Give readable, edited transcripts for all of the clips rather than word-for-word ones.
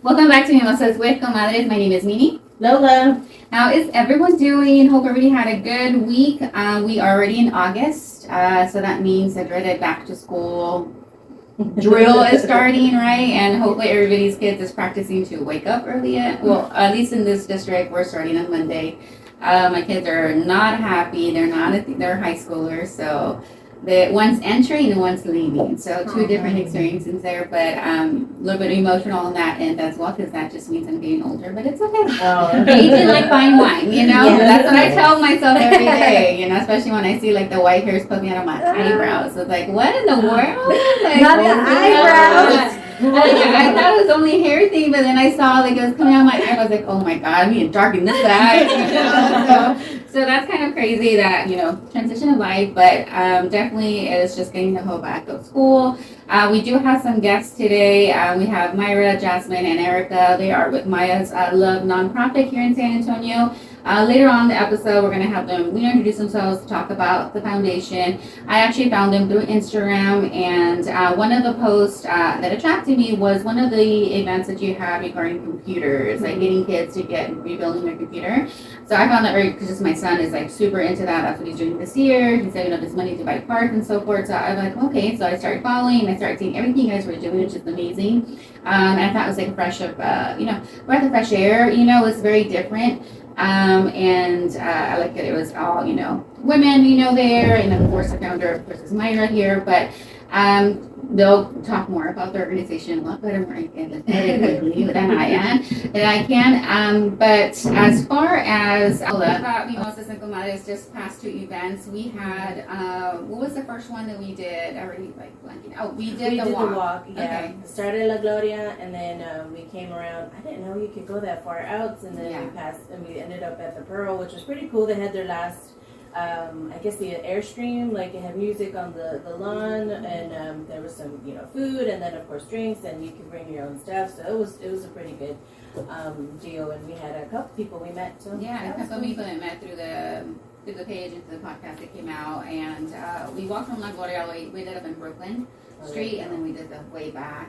Welcome back to Mimosas with Comadres. My name is Mini. Lola. How is everyone doing? Hope everybody had a good week. We are already in August, so that means the dreaded back to school drill is starting, right? And hopefully everybody's kids is practicing to wake up early. Well, at least in this district, we're starting on Monday. My kids are not happy. They're high schoolers, so one's entering and one's leaving. So two different experiences there, but a little bit emotional on that end as well, because that just means I'm getting older, but it's okay. Oh. Aging like fine wine, you know? Yeah. That's what I tell myself every day, you know, especially when I see like the white hairs poking out of my eyebrows. It's like, what in the world? Like, Not the eyebrows. I thought it was only a hair thing, but then I saw like it was coming out of my eye. I was like, oh my god, I need to darken this eye. You know? So that's kind of crazy that, you know, transition of life, but definitely it's just getting the whole back of school. We do have some guests today. We have Myra, Jasmine, and Erica. They are with Maya's Love nonprofit here in San Antonio. Later on in the episode, we're going to have them introduce themselves, talk about the foundation. I actually found them through Instagram, and one of the posts that attracted me was one of the events that you had regarding computers, like getting kids to get rebuilding their computer. So I found that very, because my son is like super into that. That's what he's doing this year. He's saving up his money to buy parts and so forth. So I was like, okay. So I started following, and I started seeing everything you guys were doing, which is amazing. And I thought it was like a breath of fresh air. You know, it's very different. And I like that it was all, you know, women, you know, there. And of course, the founder, of course, is Myra here. But they'll talk more about the organization a lot better than I can. But as far as Mimosas and Comadres just past two events, we had, what was the first one that we did? I already like blanking. Oh, we did the walk. Yeah. Okay. Started La Gloria, and then we came around. I didn't know you could go that far out, and then we passed, and we ended up at the Pearl, which was pretty cool. They had their last, I guess the Airstream, like it had music on the lawn, and there was some, you know, food, and then of course drinks, and you could bring your own stuff. So it was a pretty good deal, and we had a couple people we met. So yeah, a couple of people that met through the page and through the podcast that came out, and we walked from La Gloria. We ended up in Brooklyn Street, and then we did the way back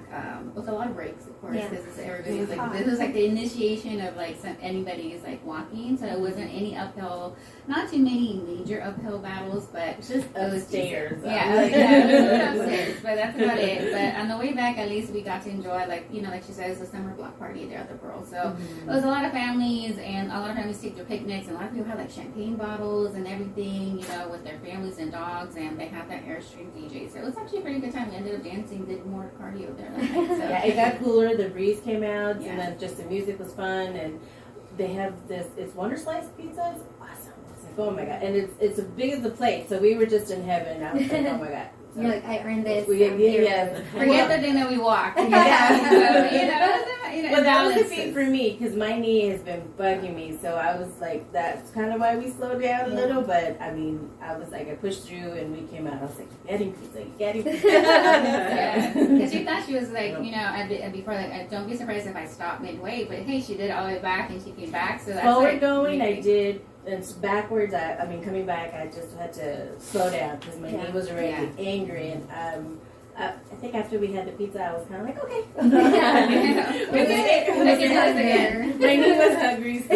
with a lot of breaks, of course, because everybody's like, this was like the initiation of like anybody's like walking, so it wasn't any uphill, not too many major uphill battles, but just upstairs. Upstairs, but that's about it. But on the way back, at least we got to enjoy, like, you know, like she said, it's a summer block party there at the Pearl, so it was a lot of families, and a lot of families take their picnics, and a lot of people have like champagne bottles and everything, you know, with their families and dogs, and they have that Airstream DJ, so it was actually a pretty good time. We ended up dancing, did more cardio there that night. So. Yeah, it got cooler. The breeze came out, and then just the music was fun. And they have this. It's Wonder Slice pizza. It's awesome. It's like, oh my god, and it's as big as the plate. So we were just in heaven. I was like, oh my god. So, you're like, I earned this. Forget the thing that we walked. So, well, that was a feat for me because my knee has been bugging me. So I was like, that's kind of why we slowed down a little. But I mean, I was like, I pushed through and we came out. I was like, getting pizza. Because she thought she was like, you know, and before, like, don't be surprised if I stopped midway. But hey, she did it all the way back, and she came back. So that's forward going, I did. And backwards, I mean, coming back, I just had to slow down because my knee was already angry. And I think after we had the pizza, I was kind of like, okay. We did it. Again. My knee was hungry, so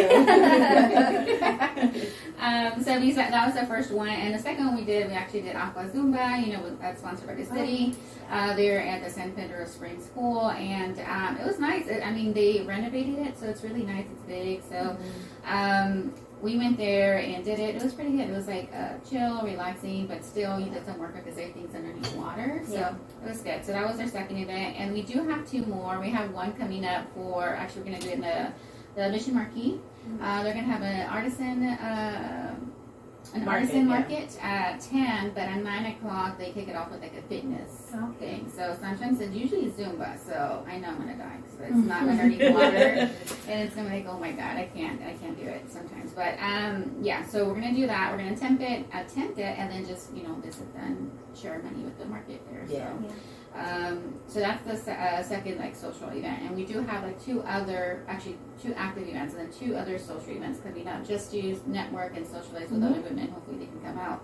that was the first one. And the second one we actually did Aqua Zumba, you know, that's sponsored by the city. There at the San Pedro Springs School. And it was nice. I mean, they renovated it, so it's really nice. It's big. So we went there and did it. It was pretty good. It was like chill, relaxing, but still you did some work because everything's underneath water. So it was good. So that was our second event. And we do have two more. We have one coming up for, actually we're going to do it in the Mission Marquee. They're going to have an artisan market at 10, but at 9 o'clock they kick it off with like a fitness thing. So sometimes it's usually Zumba, so I know I'm gonna die because it's not underneath water, and it's gonna be like, oh my god, I can't do it sometimes. But yeah, so we're gonna do that. We're gonna attempt it, and then just, you know, visit and share money with the market there. So So that's the second like social event, and we do have like two active events, and then 2 other social events coming up just to network and socialize with other women. Hopefully they can come out.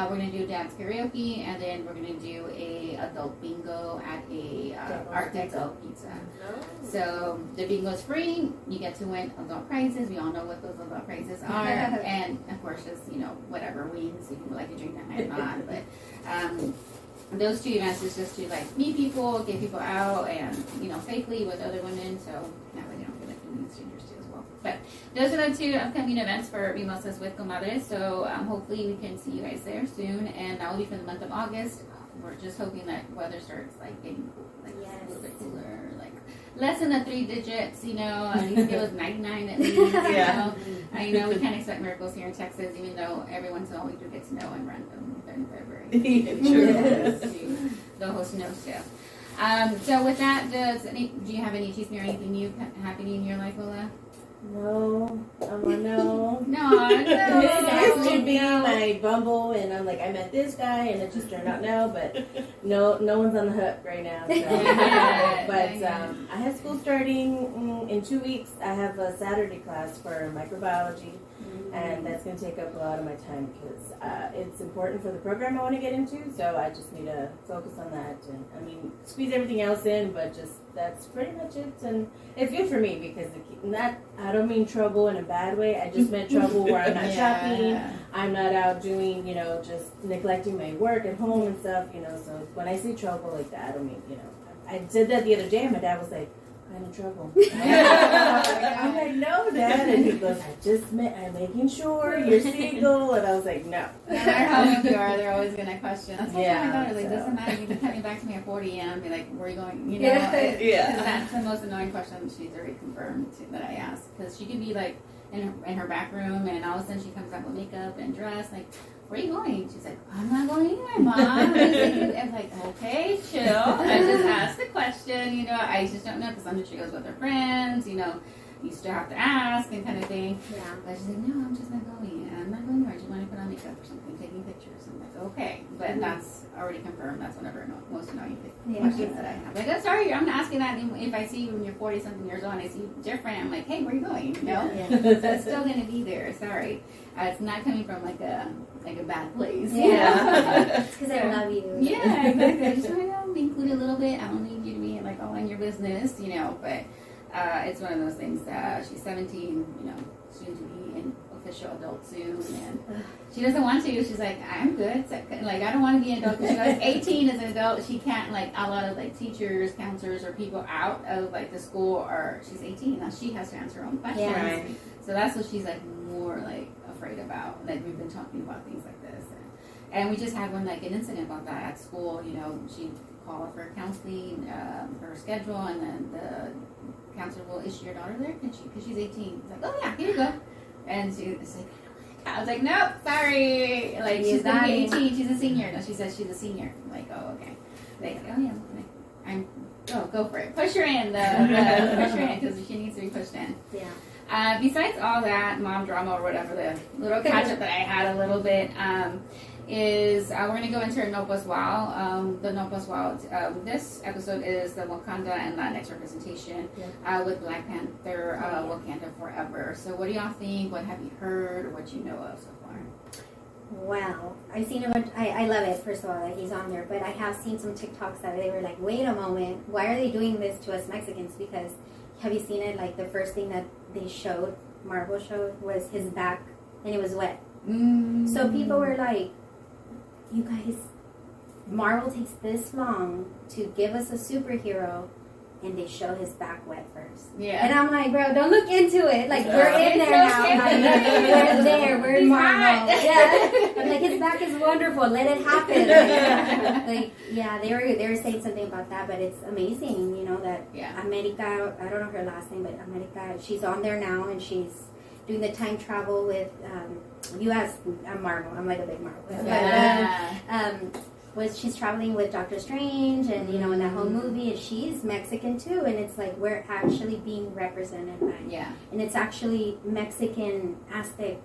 We're gonna do dance karaoke, and then we're gonna do a adult bingo at a Art Deco Pizza. So the bingo is free. You get to win adult prizes. We all know what those adult prizes are, and of course, just whatever wings if you would like to drink that night or not. But those 2 events is just to like meet people, get people out, and safely with other women. So that way they don't feel like they're meeting strangers too as well. But those are the 2 upcoming events for Mimosas with Comadres. So hopefully we can see you guys there soon, and that will be for the month of August. We're just hoping that weather starts like getting like a little bit cooler, like less than the 3 digits. At least give us 99 at least. I know we can't expect miracles here in Texas, even though every once in a while we do get snow and random in February. True. The whole snow stuff. So with that, do you have any chisme or anything new happening in your life, Lola? No, no. No. It used to be my Bumble, and I'm like, I met this guy, and it just turned out no, but no one's on the hook right now. So. I have school starting in 2 weeks. I have a Saturday class for microbiology, and that's going to take up a lot of my time because it's important for the program I want to get into. So I just need to focus on that, and squeeze everything else in, but just that's pretty much it. And it's good for me because I don't mean trouble in a bad way. I just meant trouble where I'm not shopping. I'm not out doing, just neglecting my work at home and stuff, So when I say trouble like that, I don't mean, I did that the other day, and my dad was like, I'm in trouble. I'm like, no, Dad. And he goes, I'm making sure you're single. And I was like, no. No matter how young you are, they're always going to question. That's why my daughter, like, so. doesn't matter. You can come back to me at 40 and be like, where are you going? That's the most annoying question she's already confirmed that I ask. Because she could be, like, in her back room, and all of a sudden she comes out with makeup and dress, like, where are you going? She's like, I'm not going anywhere, Mom. I'm like, okay, chill. I just asked the question, I just don't know, because sometimes she goes with her friends, you still have to ask and kind of thing. Yeah. But she's like, no, I'm just not going. I'm not going anywhere. I just want to put on makeup or something, taking pictures. I'm like, okay. But that's already confirmed. That's whatever most annoying questions that I have. Like, I'm sorry, I'm asking that if I see you when you're 40-something years old and I see you different, I'm like, hey, where are you going? So it's still going to be there. Sorry. It's not coming from like a bad place. It's because I love you. Yeah, exactly. I just want to include a little bit. I don't need you to be like all in your business, but it's one of those things. She's 17, soon to be an official adult soon, and she doesn't want to. She's like, I'm good. Like, I don't want to be an adult. Because she goes 18 as an adult. She can't, like, a lot of like teachers, counselors, or people out of like the school, or she's 18 now. She has to answer her own questions. Yeah. Right. So that's what she's like more like afraid about. Like, we've been talking about things like this, and we just had an incident about that at school. She called for counseling, for her schedule, and then the counselor will issue your daughter there, because she's 18. It's like, oh yeah, here you go. And she's like, I was like, nope, sorry. Like, she's gonna be 18. She's a senior. No, she says she's a senior. I'm like, oh, okay. Like, oh yeah, go for it. Push her in, push her in, because she needs to be pushed in. Yeah. Besides all that mom drama or whatever, the little catch up that I had a little bit, is we're going to go into Nopos Wow. The Nopos Wow, this episode is the Wakanda and Latinx representation with Black Panther, Wakanda Forever. So what do y'all think? What have you heard, or what you know of so far? Wow. I've seen a bunch. I love it, first of all, that he's on there. But I have seen some TikToks that they were like, wait a moment. Why are they doing this to us Mexicans? Because have you seen it? Like, the first thing that they showed, Marvel showed, was his back, and it was wet. So people were like, you guys, Marvel takes this long to give us a superhero, and they show his back wet first. Yeah. And I'm like, bro, don't look into it. Like, we're in there now. Like, we're there. We're in Marvel. Yeah. I'm like, his back is wonderful. Let it happen. They were saying something about that, but it's amazing, that America, I don't know her last name, but America, she's on there now, and she's doing the time travel with U.S. Marvel. I'm like a big Marvel. But, she's traveling with Doctor Strange, and in that whole movie, and she's Mexican too, and it's like we're actually being represented by, and it's actually Mexican, Aztec,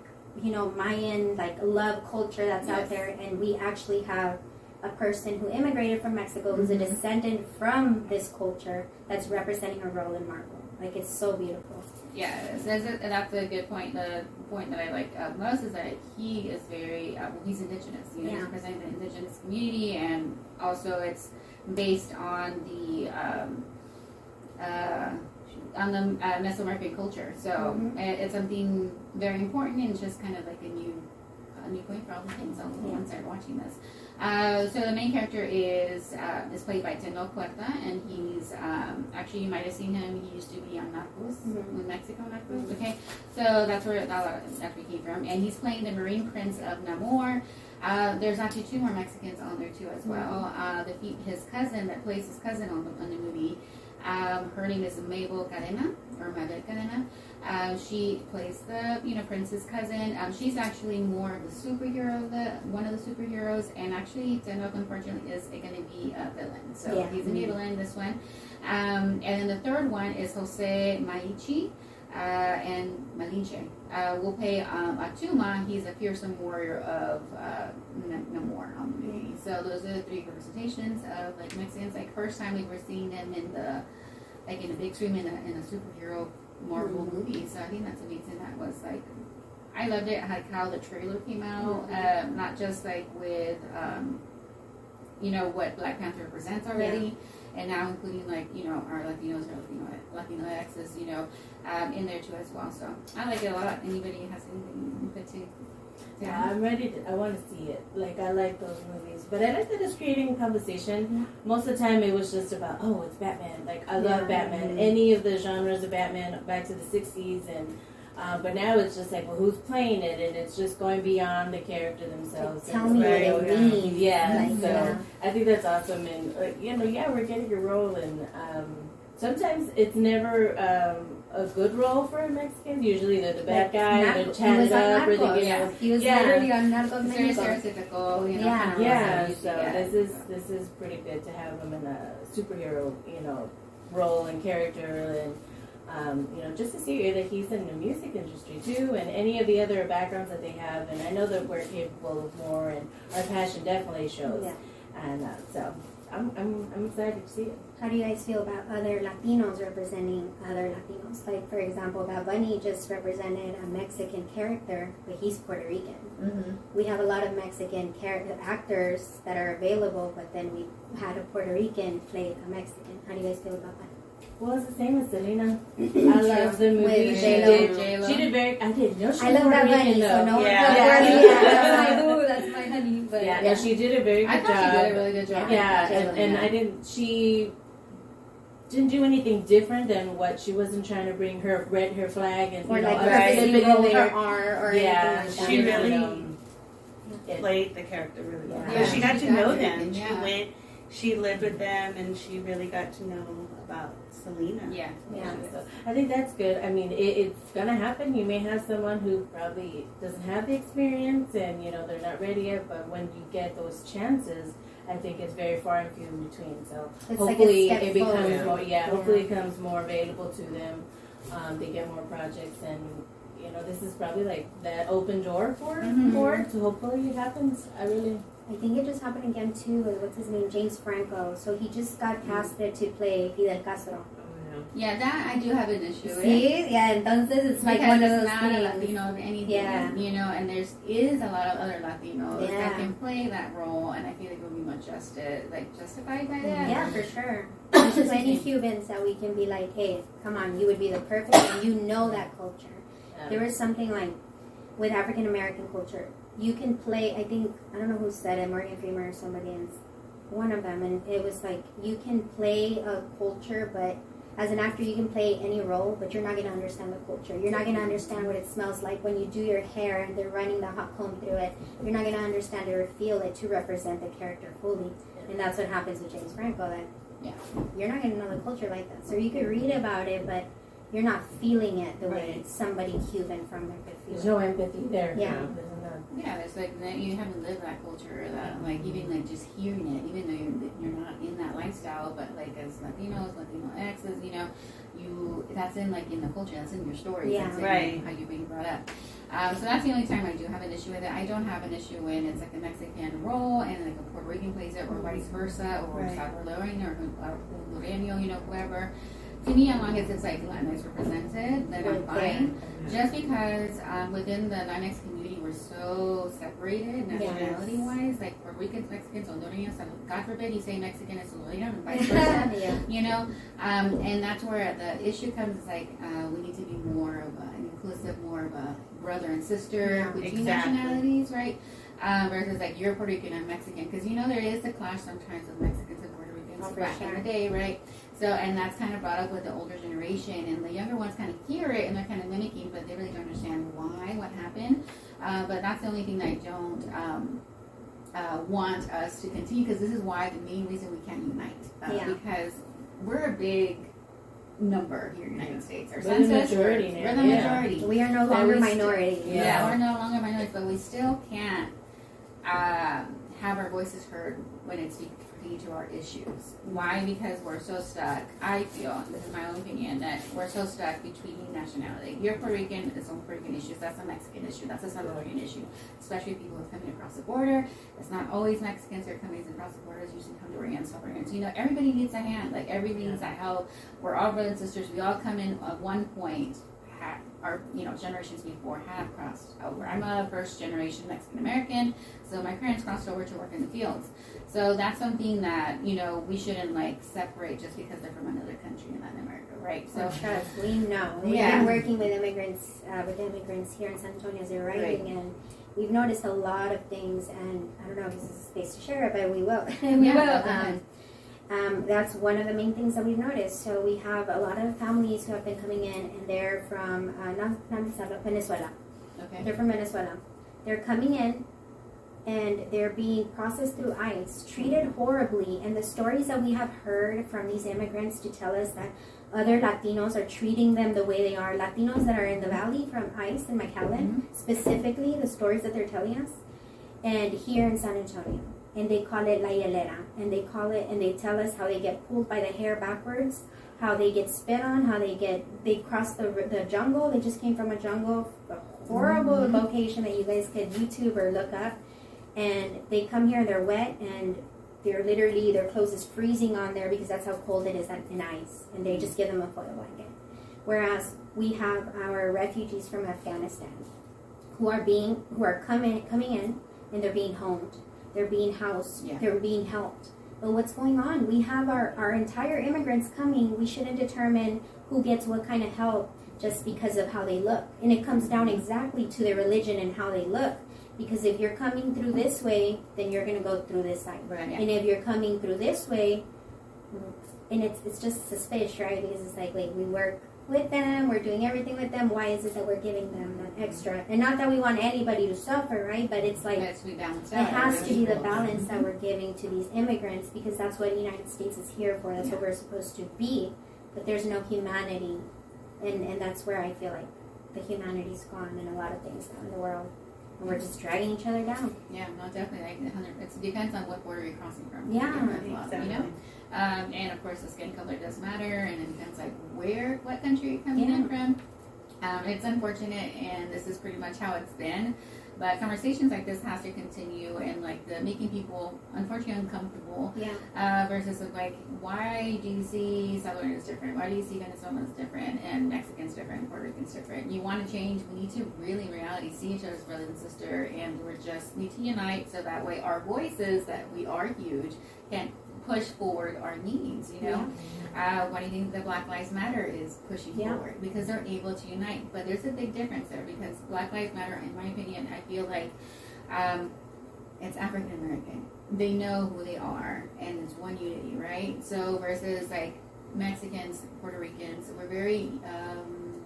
Mayan, like, love culture that's out there, and we actually have a person who immigrated from Mexico who's a descendant from this culture that's representing a role in Marvel. Like, it's so beautiful. Yeah, that's a good point. The point that I like most is that he is very, he's indigenous. You know, he's representing the indigenous community, and also it's based on the Mesoamerican culture. So it's something very important, and it's just kind of like a new point for all the things on the ones that are watching this. So the main character is played by Tenoch Huerta, and he's actually, you might have seen him. He used to be on Narcos, in Mexico Narcos. Okay, so that's where he came from, and he's playing the Marine Prince of Namor. There's actually 2 more Mexicans on there too as well. His cousin that plays his cousin on the movie. Her name is Mabel Cadena, or Mabel Cadena. She plays the prince's cousin. She's actually more of the superhero, one of the superheroes, and actually Tenoch unfortunately is going to be a villain. So he's going to be a villain in this one. And then the third one is Jose Maichi and Malinche. We'll play Atuma. He's a fearsome warrior of Namor on the movie. So those are the 3 representations of like Mexicans. Like first time we were seeing them in the big screen in a superhero Marvel movie. So I think that's amazing. That was like, I loved it. Like how the trailer came out. Not just like with what Black Panther represents already. And now including like our Latinos or Latino exes in there too as well. So I like it a lot. Anybody has anything to yeah, I'm ready. I want to see it. Like I like those movies, but I like that it's creating conversation. Most of the time, it was just about it's Batman. Like I love Batman. Any of the genres of Batman back to the '60s, and but now it's just like, well, who's playing it, and it's just going beyond the character themselves. Tell me what it means. Yeah, so I think that's awesome, and we're getting a role, and sometimes it's never a good role for Mexicans. Usually they're the bad guy, they're chatted up, or they get he was literally on Narcos very Mexico. stereotypical, So this is pretty good to have him in a superhero, role and character, and just to see that he's in the music industry too, and any of the other backgrounds that they have. And I know that we're capable of more, and our passion definitely shows. And so I'm excited to see it. How do you guys feel about other Latinos representing other Latinos? Like, for example, Bad Bunny just represented a Mexican character, but he's Puerto Rican. We have a lot of Mexican actors that are available, but then we had a Puerto Rican play a Mexican. How do you guys feel about that? Well, it's the same as Selena. I love the movie. She did very. I didn't know she was love Bad Bunny, Puerto Rican, so no one that's my honey. But yeah, she did a very good job. I thought she did a really good job. Yeah, and I didn't. She didn't do anything different than what she wasn't trying to bring her flag and or like purposely roll her R or anything like that. She really played the character really well. Yeah, she got to know them. She lived with them, and she really got to know about Selena. Yeah. So I think that's good. I mean, it's gonna happen. You may have someone who probably doesn't have the experience, and they're not ready yet. But when you get those chances, I think it's very far and few in between. So it's hopefully like it becomes more. Hopefully it becomes more available to them. They get more projects, and this is probably like that open door for it. So hopefully it happens. I think it just happened again too with, what's his name, James Franco. So he just got casted to play Fidel Castro. Yeah, that I do have an issue with. See? Yeah, entonces it's like because one of those not things. a Latino of anything, and there's a lot of other Latinos that can play that role, and I feel like it would be much justified by that. Yeah, for sure. There's just many Cubans that we can be like, hey, come on, you would be the perfect, and that culture. There was something like with African American culture. You can play, I don't know who said it, Morgan Freeman or somebody, and one of them, and it was like, you can play a culture, but as an actor, you can play any role, but you're not going to understand the culture. You're not going to understand what it smells like when you do your hair and they're running the hot comb through it. You're not going to understand it or feel it to represent the character fully. And that's what happens with James Franco, that you're not going to know the culture like that. So you could read about it, but you're not feeling it the way somebody Cuban from there could feel. There's no empathy there. Yeah. Yeah, it's like you haven't lived that culture, that like even like just hearing it, even though you're not in that lifestyle, but like as Latinos, Latino exes, that's in like in the culture, that's in your story, that's in how you're being brought up. So that's the only time I do have an issue with it. I don't have an issue when it's like a Mexican role and like a Puerto Rican plays it, or vice versa, or Salvadoran or Hondureño, you know, whoever. To me, as long as it's like Latinx represented, then I'm fine. Just because within the Latinx community, we're so separated nationality-wise. Like Puerto Ricans, Mexicans, Hondureños, God forbid you say Mexican is Hondureño and vice versa. You know, and that's where the issue comes. Is like we need to be more of an inclusive, more of a brother and sister between nationalities, right? Versus like you're Puerto Rican and Mexican, because you know there is the clash sometimes with Mexicans and Puerto Ricans back in the day, right? So, and that's kind of brought up with the older generation, and the younger ones kind of hear it and they're kind of mimicking, but they really don't understand why, what happened. But that's the only thing that I don't want us to continue, because this is why the main reason we can't unite. Because we're a big number here in the United States. Our we're the majority now. We're the majority. We are no longer minorities. We're no longer minorities, but we still can't have our voices heard when it's to our issues. Why? Because we're so stuck. I feel, this is my own opinion, that we're so stuck between nationality. You're Puerto Rican, it's on Puerto Rican issues. That's a Mexican issue. That's a Salvadorian issue. Especially people who are coming across the border. It's not always Mexicans who are coming across the border. It's usually Hondurans, Salvadorians. You know, everybody needs a hand. Like, everybody needs a help. We're all brothers and sisters. We all come in at one point. Our generations before have crossed over. I'm a first generation Mexican American, so my parents crossed over to work in the fields. So that's something that we shouldn't like separate just because they're from another country in Latin America, right? So trust, we know. We've been working with immigrants here in San Antonio as they're arriving, and we've noticed a lot of things. And I don't know if this is a space to share it, but we will. We will. That's one of the main things that we've noticed. So we have a lot of families who have been coming in, and they're from Venezuela. Okay. They're from Venezuela. They're coming in, and they're being processed through ICE, treated horribly. And the stories that we have heard from these immigrants to tell us that other Latinos are treating them the way they are. Latinos that are in the valley from ICE in McAllen, specifically the stories that they're telling us, and here in San Antonio. And they call it La Hielera, and they tell us how they get pulled by the hair backwards, how they get spit on, how they cross the jungle. They just came from a jungle, a horrible location that you guys could YouTube or look up. And they come here, they're wet, and they're literally, their clothes is freezing on there because that's how cold it is in ice. And they just give them a foil blanket. Whereas we have our refugees from Afghanistan who are coming in, and they're being homed. They're being housed. They're being helped. But what's going on? We have our entire immigrants coming. We shouldn't determine who gets what kind of help just because of how they look. And it comes down exactly to their religion and how they look. Because if you're coming through this way, then you're going to go through this side. Right, yeah. And if you're coming through this way, and it's just suspicious, right? Because it's like we work with them, we're doing everything with them. Why is it that we're giving them that extra? And not that we want anybody to suffer, right? But it's like it has to be the balance that we're giving to these immigrants, because that's what the United States is here for. That's what we're supposed to be. But there's no humanity, and that's where I feel like the humanity's gone in a lot of things now in the world. And we're just dragging each other down. Yeah, no, definitely. It depends on what border you're crossing from. Yeah, exactly. And of course, the skin color does matter, and it depends like what country you're coming in from. It's unfortunate, and this is pretty much how it's been. But conversations like this has to continue, and like the making people unfortunately uncomfortable. Versus like, why do you see Salvadorian is different? Why do you see Venezuelans different and Mexicans different and Puerto Ricans different? You want to change? We need to really, in reality, see each other as brother and sister, and we just need to unite so that way our voices, that we are huge, can push forward our needs. Why do you think the Black Lives Matter is pushing forward? Because they're able to unite. But there's a big difference there, because Black Lives Matter, in my opinion, I feel like it's African American. They know who they are, and it's one unity, right? So versus like Mexicans, Puerto Ricans, we're very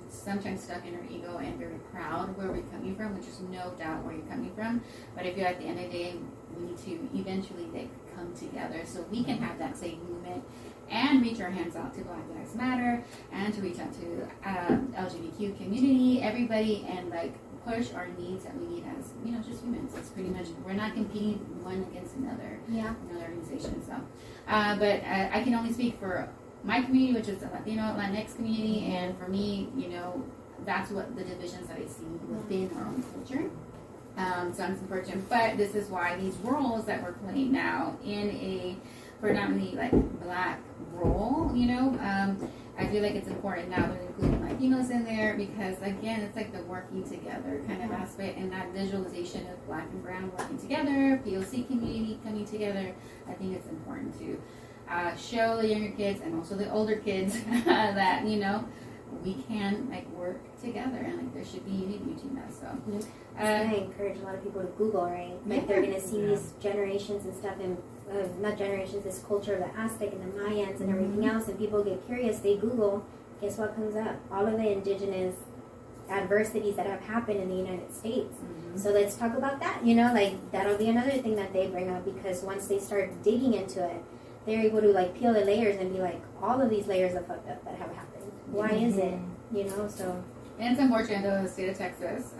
sometimes stuck in our ego and very proud of where we're coming from, which is no doubt where you're coming from. But I feel at the end of the day, we need to eventually come together so we can have that same movement and reach our hands out to Black Lives Matter, and to reach out to LGBTQ community, everybody, and like push our needs that we need as just humans. It's pretty much, we're not competing one against another. Another organization. So, but I can only speak for my community, which is the Latino Latinx community, and for me, that's what the divisions that I see within our own culture. So it's important, but this is why these roles that we're playing now in a predominantly like Black role, I feel like it's important now to include Latinos in there because again, it's like the working together kind of aspect and that visualization of Black and Brown working together, POC community coming together. I think it's important to show the younger kids and also the older kids that we can like work together and like there should be unity between us. So I encourage a lot of people to Google, right? Like they're gonna see these generations and stuff, and not generations, this culture of the Aztec and the Mayans and everything else, and people get curious. They Google, guess what comes up? All of the indigenous adversities that have happened in the United States. So let's talk about that. Like that'll be another thing that they bring up because once they start digging into it, they're able to like peel the layers and be like, all of these layers are fucked up that have happened. Why is it? So. And it's unfortunate though the state of Texas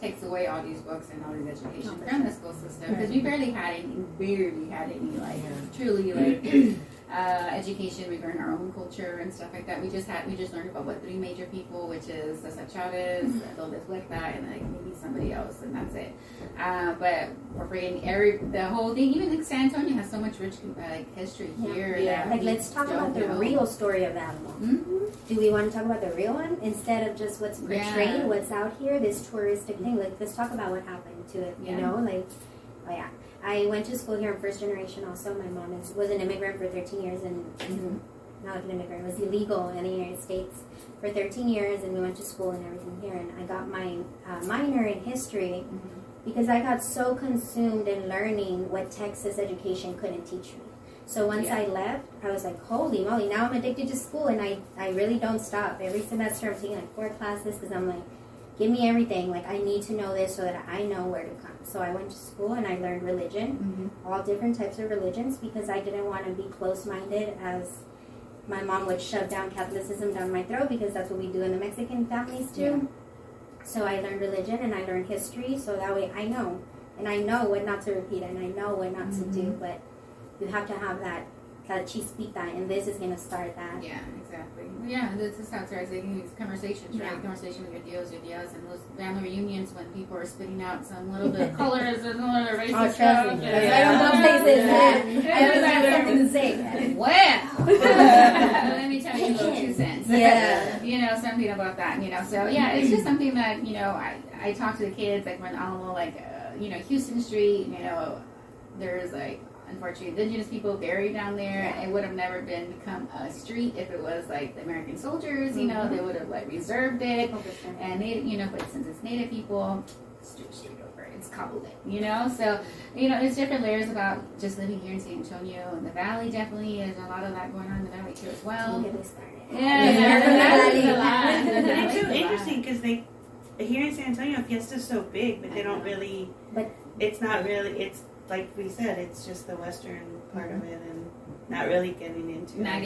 takes away all these books and all these education from the school system because we barely had any like truly like education regarding our own culture and stuff like that. We just learned about what 3 major people, which is Cesar Chavez, Lourdes Huerta, and like maybe somebody else, and that's it. But we're forgetting the whole thing. Even like San Antonio has so much rich like history here. That like let's talk about the real story of Alamo. Do we want to talk about the real one instead of just what's portrayed, what's out here, this touristic thing? Like let's talk about what happened to it. I went to school here in first generation also. My mom was an immigrant for 13 years and not like an immigrant, was illegal in the United States for 13 years and we went to school and everything here. And I got my minor in history because I got so consumed in learning what Texas education couldn't teach me. So once I left, I was like, holy moly, now I'm addicted to school and I really don't stop. Every semester I'm taking like 4 classes because I'm like, give me everything. Like, I need to know this so that I know where to come. So I went to school and I learned religion, all different types of religions, because I didn't want to be close-minded as my mom would shove down Catholicism down my throat, because that's what we do in the Mexican families too. Yeah. So I learned religion and I learned history, so that way I know. And I know what not to repeat and I know what not to do, but you have to have that chispita, and this is going to start that. Yeah, exactly. Yeah, this is how it starts. Like, these conversations, right? Conversation with your tios, and those family reunions when people are spitting out some little bit of colors and a little bit of racist stuff. I don't know places, man. I always have something to say. Well, let me tell you a little 2 cents. Yeah. Something about that, So, yeah, it's just something that, I talk to the kids, like, when Alamo, like, Houston Street, there's, like, unfortunately, indigenous people buried down there. It would have never become a street if it was like the American soldiers. They would have like reserved it, and but since it's Native people, straight over. It's cobbled in, So there's different layers about just living here in San Antonio and the Valley. Definitely, there's a lot of that going on in the Valley too as well. It's so interesting because here in San Antonio, Fiesta's so big, but they don't really. But it's not really. It's like we said, it's just the western part of it, and not really getting into the. And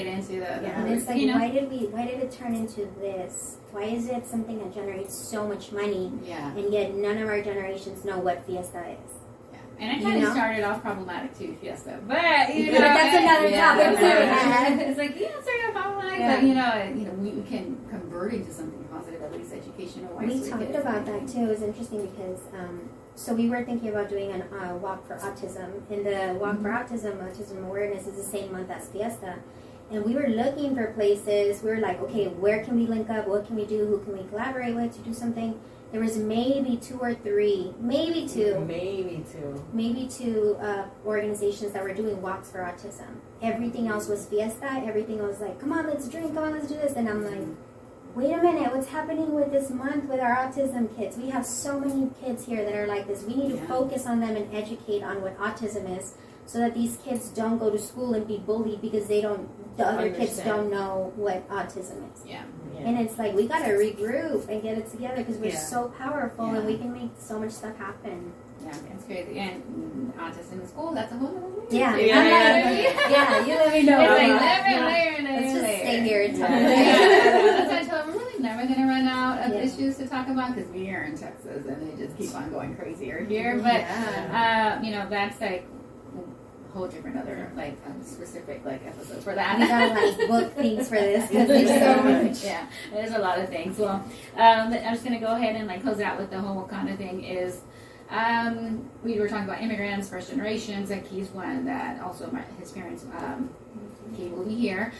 it's like, why did it turn into this? Why is it something that generates so much money? Yeah. And yet none of our generations know what Fiesta is. Yeah. And I kind of started off problematic too, Fiesta, but that's another topic too. It's like started off problematic, but we can convert into something positive, at least educational wise. We talked about that too. It was interesting because. So we were thinking about doing a walk for autism. And the walk for autism awareness is the same month as Fiesta. And we were looking for places. We were like, okay, where can we link up? What can we do? Who can we collaborate with to do something? There was maybe 2 or 3, maybe two organizations that were doing walks for autism. Everything else was Fiesta. Everything was like, come on, let's drink. Come on, let's do this. And I'm like, wait a minute, what's happening with this month with our autism kids? We have so many kids here that are like this. We need to focus on them and educate on what autism is so that these kids don't go to school and be bullied because the other kids don't know what autism is. Yeah. And it's like, we got to regroup and get it together because we're so powerful and we can make so much stuff happen. Yeah, it's crazy. And autism in school, that's a whole other thing. Yeah, you let me know. It's like, let's just stay here and talk. That's why I told them, we're really never going to run out of issues to talk about because we are in Texas and they just keep on going crazier here. But, that's like, whole different other like specific like episode for We that. gotta like book things for this because there's so much. Yeah, there's a lot of things. Well, I'm just gonna go ahead and like close out with the whole Wakanda thing. Is we were talking about immigrants, first generations. Like he's one that also his parents came over here.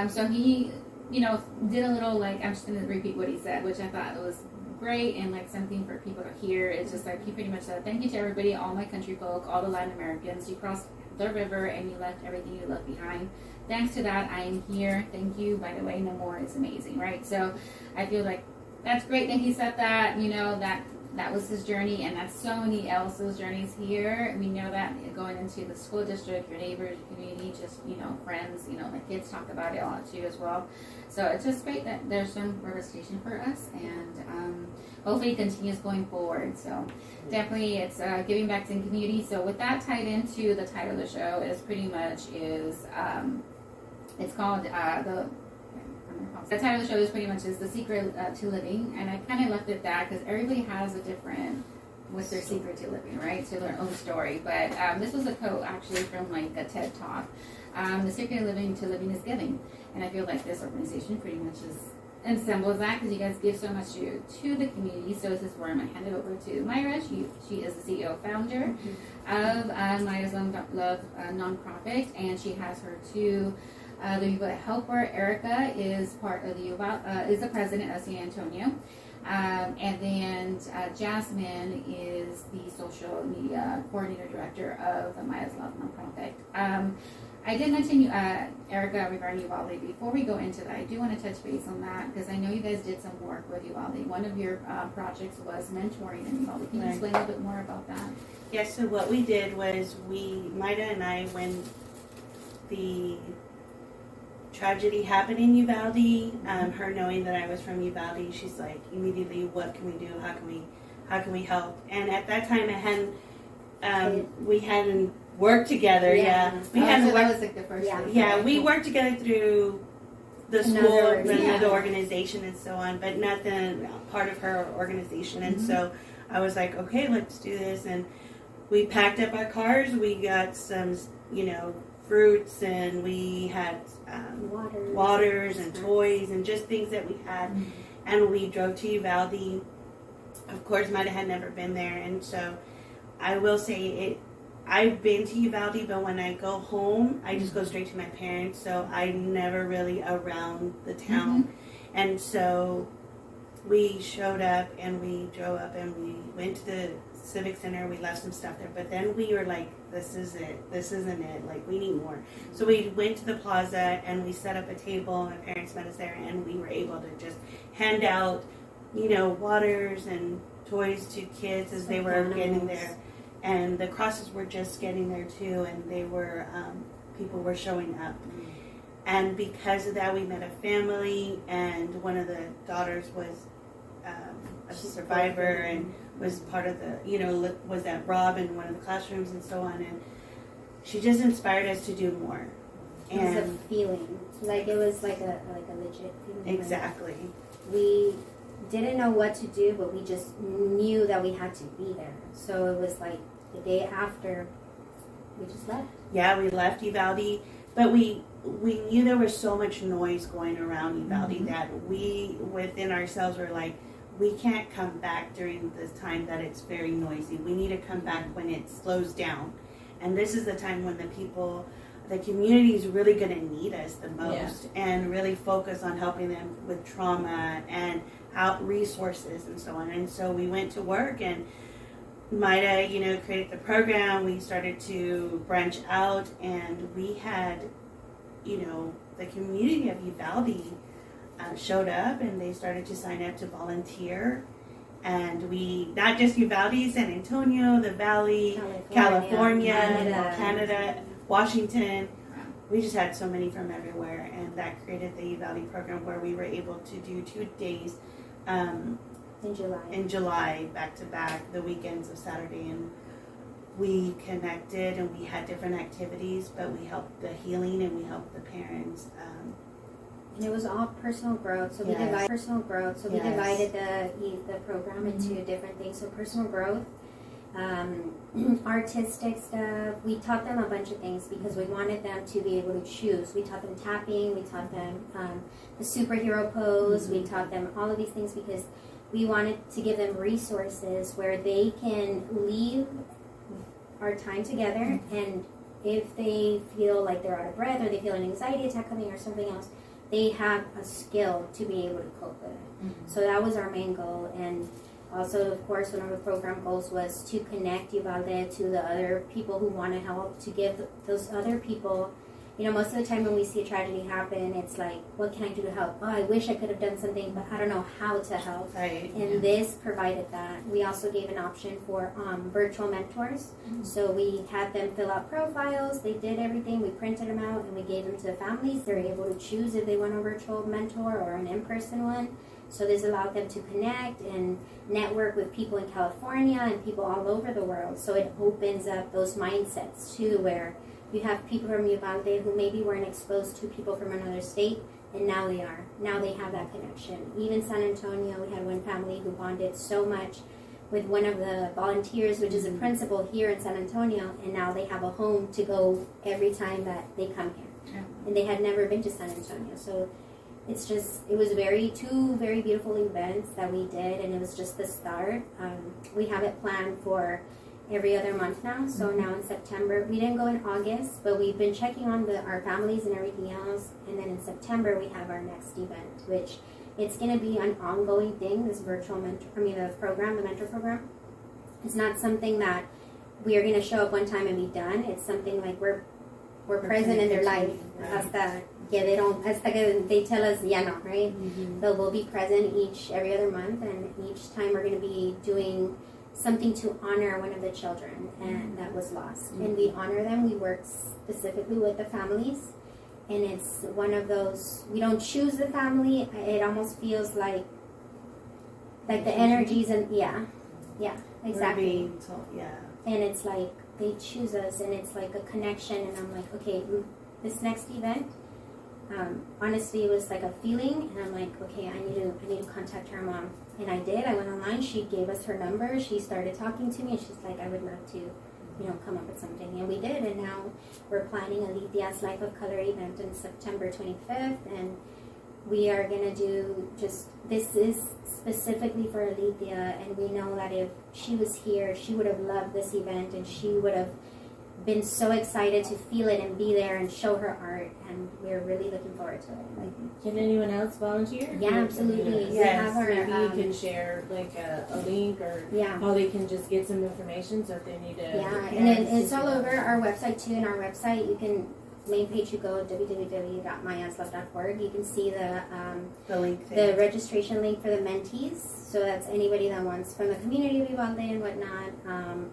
So he, you know, did a little like I'm just gonna repeat what he said, which I thought was great and like something for people to hear. It's just like he pretty much said, thank you to everybody, all my country folk, all the Latin Americans. You crossed the river and you left everything you left behind. Thanks to that, I am here. Thank you. By the way, no more. It's amazing, right? So I feel like that's great that he said that. You know, that was his journey, and that's so many else's journeys here. We know that going into the school district, your neighbors, your community, just, you know, friends, you know, the kids talk about it a lot too as well. So it's just great that there's some representation for us, and hopefully it continues going forward. So definitely it's giving back to the community. So with that tied into the title of the show is pretty much it's called the title of the show is pretty much is The Secret to Living, and I kind of left it that because everybody has a different what's their secret to living, right? To their own story. But this was a quote actually from like a TED Talk. The secret of living to living is giving, and I feel like this organization pretty much is ensembles that because you guys give so much to the community. So this is where I'm gonna hand it over to Myra. She is the CEO founder of Myra's Love nonprofit, and she has her two. The people that help her. Erica is part of the is the president of San Antonio, and then Jasmine is the social media coordinator director of the Maya's Love nonprofit. I did mention Erica regarding Uvalde. Before we go into that, I do want to touch base on that because I know you guys did some work with Uvalde. One of your projects was mentoring in Uvalde. Can you explain a little bit more about that? Yes. So what we did was Maida and I, when the tragedy happened in Uvalde, her knowing that I was from Uvalde, she's like immediately, what can we do? How can we help? And at that time, we hadn't worked together. Yeah, we hadn't. So that was like the first. Yeah, we worked together through the school, Another the organization, and so on, but nothing part of her organization. And so I was like, okay, let's do this. And we packed up our cars. We got some, fruits, and we had waters and toys and just things that we had. And we drove to Uvalde. Of course, Maida had never been there, and so I will say I've been to Uvalde, but when I go home, I just go straight to my parents, so I'm never really around the town. And so we showed up and we drove up and we went to the Civic Center. We left some stuff there, but then we were like, this isn't it, like we need more. So we went to the plaza and we set up a table. My parents met us there, and we were able to just hand out waters and toys to kids as they were getting there. And the crosses were just getting there too, and they were people were showing up. And because of that, we met a family, and one of the daughters was a survivor and was part of the, was at Rob in one of the classrooms and so on. And she just inspired us to do more. It was a feeling, like it was like a legit feeling. Exactly. Like we didn't know what to do, but we just knew that we had to be there. So it was like the day after, we just left. Yeah, we left Uvalde, but we knew there was so much noise going around Uvalde that we within ourselves were like, we can't come back during this time that it's very noisy. We need to come back when it slows down. And this is the time when the community is really going to need us the most, and really focus on helping them with trauma and resources and so on. And so we went to work, and Maida, created the program. We started to branch out, and we had, the community of Uvalde showed up, and they started to sign up to volunteer. And we, not just Uvalde, San Antonio, the Valley, California, Canada, Washington. We just had so many from everywhere, and that created the Uvalde program, where we were able to do 2 days in July, back to back, the weekends of Saturday, and we connected and we had different activities, but we helped the healing and we helped the parents. And it was all personal growth. So we divided the program into different things. So personal growth, artistic stuff. We taught them a bunch of things because we wanted them to be able to choose. We taught them tapping, we taught them the superhero pose, we taught them all of these things because we wanted to give them resources where they can leave our time together, and if they feel like they're out of breath or they feel an anxiety attack coming or something else, they have a skill to be able to cope with it. So that was our main goal. And also, of course, one of the program goals was to connect Uvalde to the other people who want to help, to give those other people, most of the time when we see a tragedy happen, it's like, what can I do to help? Oh, I wish I could have done something, but I don't know how to help. Right. And this provided that. We also gave an option for virtual mentors. So we had them fill out profiles. They did everything. We printed them out and we gave them to the families. They're able to choose if they want a virtual mentor or an in-person one. So this allowed them to connect and network with people in California and people all over the world. So it opens up those mindsets too, where you have people from Uvalde who maybe weren't exposed to people from another state, and now they are. Now they have that connection. Even San Antonio, we had one family who bonded so much with one of the volunteers, which is a principal here in San Antonio, and now they have a home to go every time that they come here. Yeah. And they had never been to San Antonio. So it was two very beautiful events that we did, and it was just the start. We have it planned for every other month now. So now in September, we didn't go in August, but we've been checking on our families and everything else. And then in September, we have our next event, which it's going to be an ongoing thing. This the mentor program. It's not something that we are going to show up one time and be done. It's something like we're present in their life. Hasta que they tell us, no, right? So we'll be present every other month, and each time we're going to be doing something to honor one of the children and that was lost. And we honor them. We work specifically with the families, and it's one of those, we don't choose the family. It almost feels like the energies, and exactly. And it's like they choose us, and it's like a connection, and I'm like, okay, this next event, honestly, it was like a feeling, and I'm like, okay, I need to contact her mom. And I did. I went online. She gave us her number. She started talking to me, and she's like, I would love to, come up with something. And we did. And now we're planning a Lithia's Life of Color event on September 25th. And we are going to do this is specifically for Alethea. And we know that if she was here, she would have loved this event, and she would have been so excited to feel it and be there and show her art, and we're really looking forward to it. Can anyone else volunteer? Yeah, absolutely. Yes. Maybe you can share like a link or how they can just get some information, so if they need to. And then it's all over our website too. In our website, you can main page. You go www.mayaslove.org. You can see the link there. The registration link for the mentees. So that's anybody that wants from the community of Uvalde and whatnot.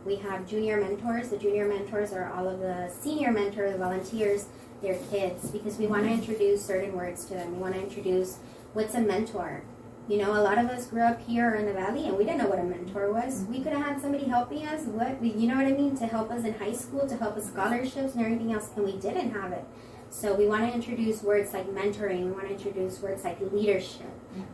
We have junior mentors. The junior mentors are all of the senior mentors, the volunteers, their kids, because we want to introduce certain words to them. We want to introduce what's a mentor. A lot of us grew up here in the valley, and we didn't know what a mentor was. We could have had somebody helping us, to help us in high school, to help us scholarships and everything else, and we didn't have it. So we want to introduce words like mentoring. We want to introduce words like leadership,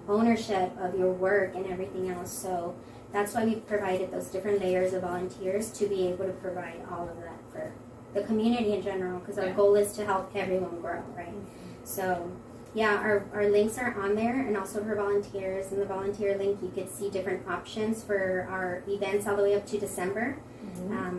ownership of your work, and everything else. So that's why we provided those different layers of volunteers to be able to provide all of that for the community in general, because our goal is to help everyone grow, right? So our links are on there, and also for volunteers. In the volunteer link, you could see different options for our events all the way up to December.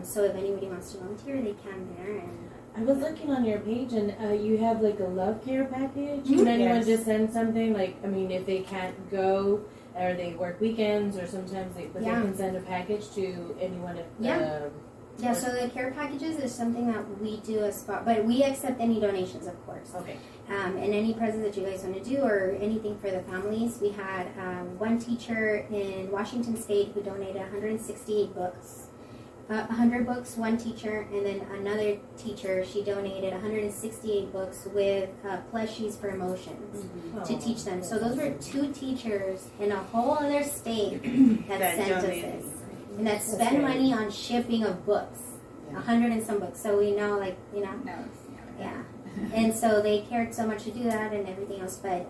So if anybody wants to volunteer, they can there. And I was looking on your page, and you have like a love care package. Can anyone just send something? If they can't go, or they work weekends, or sometimes they can send a package to anyone of the. Yeah, so the care packages is something that we do but we accept any donations, of course. Okay. And any presents that you guys want to do, or anything for the families. We had one teacher in Washington State who donated 168 books. 100 books, one teacher, and then another teacher, she donated 168 books with plushies for emotions to teach them. So those were two teachers in a whole other state that sent us this. And that spend money on shipping of books, 100 and some books. So we know, And so they cared so much to do that and everything else. But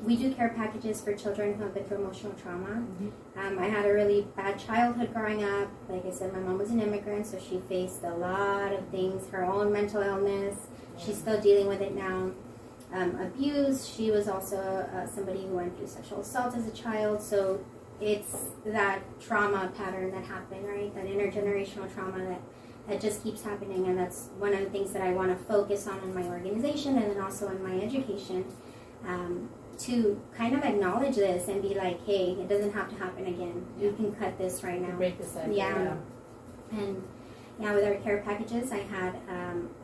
we do care packages for children who have been through emotional trauma. I had a really bad childhood growing up. Like I said, my mom was an immigrant, so she faced a lot of things, her own mental illness. She's still dealing with it now. Abuse. She was also somebody who went through sexual assault as a child. So it's that trauma pattern that happened, right? That intergenerational trauma that just keeps happening. And that's one of the things that I want to focus on in my organization and then also in my education, to kind of acknowledge this and be like, hey, it doesn't have to happen again. You can cut this right now. Break the cycle. Yeah. And with our care packages, I had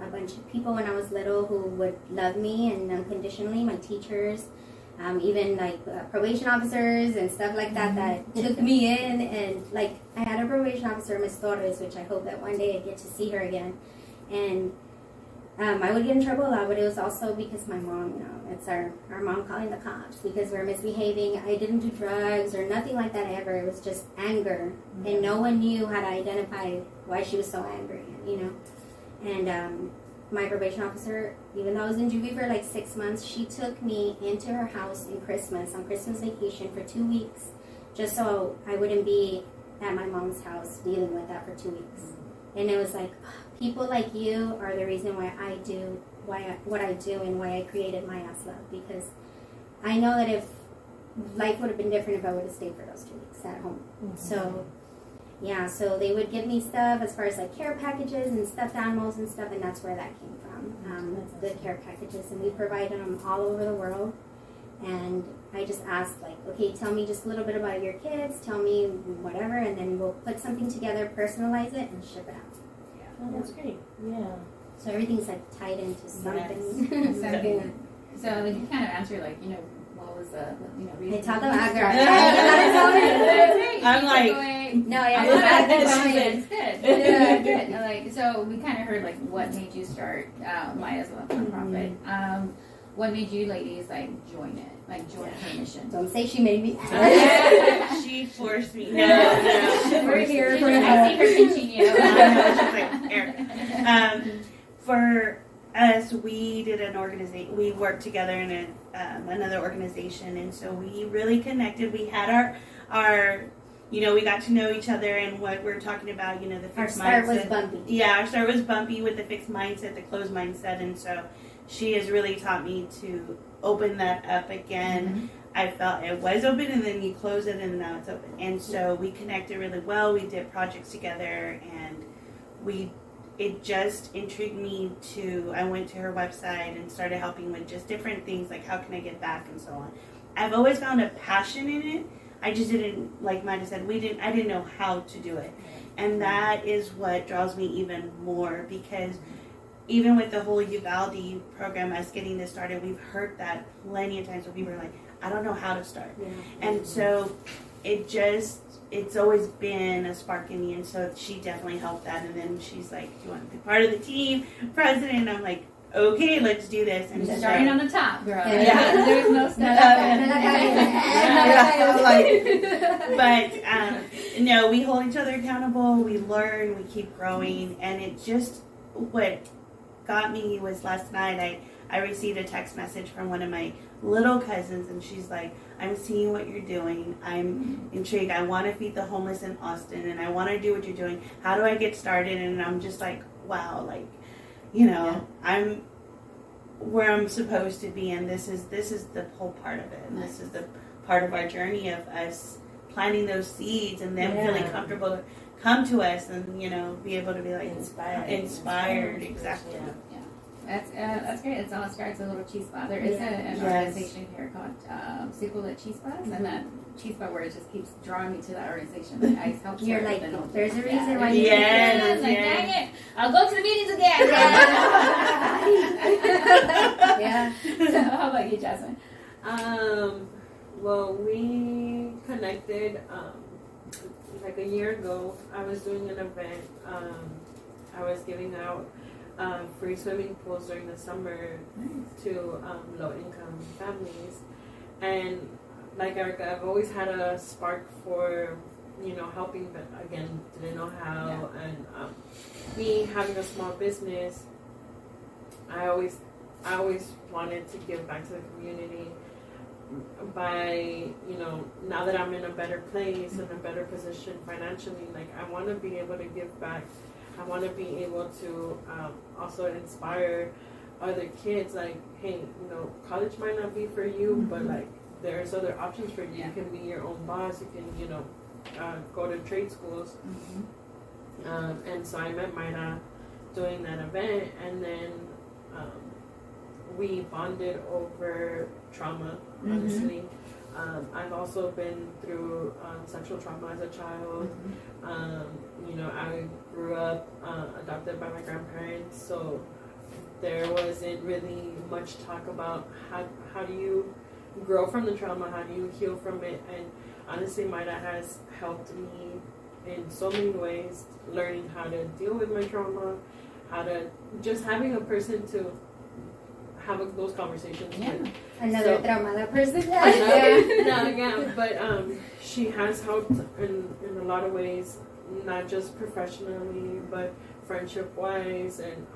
a bunch of people when I was little who would love me and unconditionally, my teachers, even like probation officers and stuff like that that took me in. And like I had a probation officer, Miss Torres, which I hope that one day I get to see her again. And I would get in trouble a lot, but it was also because my mom, it's our mom calling the cops because we're misbehaving. I didn't do drugs or nothing like that ever. It was just anger. And no one knew how to identify why she was so angry, And my probation officer, even though I was in juvie for like 6 months, she took me into her house on Christmas vacation for 2 weeks, just so I wouldn't be at my mom's house dealing with that for 2 weeks. And it was like, people like you are the reason why I do what I do and why I created My Ass Love, because I know that if life would have been different if I would have stayed for those 2 weeks at home. So so they would give me stuff as far as like care packages and stuffed animals and stuff, and that's where that came from, the care packages. And we provide them all over the world. And I just asked, like, okay, tell me just a little bit about your kids, tell me whatever, and then we'll put something together, personalize it, and ship it out. Oh, that's great. Yeah. So everything's like tied into something. Yes. So good. So like you kind of answered like, what was the reason? They talk about I'm like, no, it's good. Yeah, good. Like, so we kind of heard like what made you start Maya's Love nonprofit. What made you ladies like join it? Like join her mission? Don't say she made me. She forced me. No. We're here for I see her pinching you. She's like, Eric. For us, we did an organization. We worked together in another organization, and so we really connected. We had our we got to know each other and what we're talking about. The fixed mindset. Our start was bumpy. Yeah, our start was bumpy with the fixed mindset, the closed mindset, and so she has really taught me to open that up again. I felt it was open, and then you close it, and now it's open. And so we connected really well. We did projects together, and it just intrigued me I went to her website and started helping with just different things, like how can I get back and so on. I've always found a passion in it. I just didn't, like Maida said, I didn't know how to do it. And that is what draws me even more, because even with the whole Uvalde program, us getting this started, we've heard that plenty of times where people are like, I don't know how to start. Yeah. And so it's always been a spark in me, and so she definitely helped that. And then she's like, do you want to be part of the team, president? And I'm like, okay, let's do this. And starting on the top, girl. Yeah. There's no stuff. But no, we hold each other accountable. We learn. We keep growing, and it just what got me was last night. I received a text message from one of my little cousins, and she's like, I'm seeing what you're doing. I'm intrigued. I want to feed the homeless in Austin, and I want to do what you're doing. How do I get started? And I'm just like, wow, like, I'm where I'm supposed to be, and this is the whole part of it. And this is the part of our journey of us planting those seeds and them feeling comfortable to come to us and, be able to be like inspired. Exactly. That's great. It all starts a little chispa. There is an organization here called Círculo Chispas, and that chispa word just keeps drawing me to that organization. Like, I help. You're like, there's a reason why you like, dang it, I'll go to the meetings again. Yeah. So how about you, Jasmine? Well, we connected like a year ago. I was doing an event. I was giving out free swimming pools during the summer to low-income families, and like Erica, I've always had a spark for helping, but again didn't know how. And me having a small business, I always I always wanted to give back to the community by, now that I'm in a better place and a better position financially, like I want to be able to give back. I want to be able to also inspire other kids, like, hey, college might not be for you, but like there's other options for you. You can be your own boss. You can, go to trade schools. And so I met Mayra doing that event, and then we bonded over trauma, honestly. I've also been through sexual trauma as a child. I grew up adopted by my grandparents, so there wasn't really much talk about how do you grow from the trauma, how do you heal from it. And honestly, Mayra has helped me in so many ways, learning how to deal with my trauma, how to just having a person to have those conversations with. Another trauma person. But she has helped in a lot of ways, not just professionally, but friendship wise, and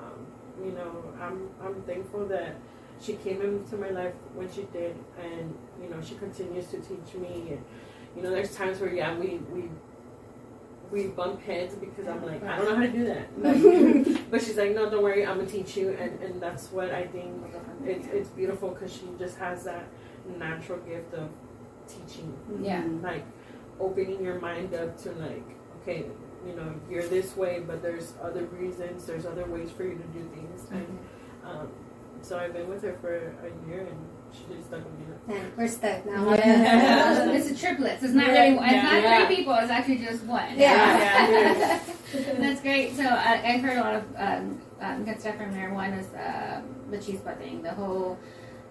I'm thankful that she came into my life when she did, and she continues to teach me. And there's times where we bump heads because I'm like, I don't know how to do that. But she's like, no, don't worry, I'm gonna teach you. And that's what I think. It's beautiful because she just has that natural gift of teaching. Yeah. Like opening your mind up to like, okay, you're this way, but there's other reasons, there's other ways for you to do things. And so I've been with her for a year, and she just stuck with me. And we're stuck now. It's a triplets. It's not really. It's not 3 people. It's actually just one. Yeah. That's great. So I've heard a lot of good stuff from there. One is the chispa thing. The whole,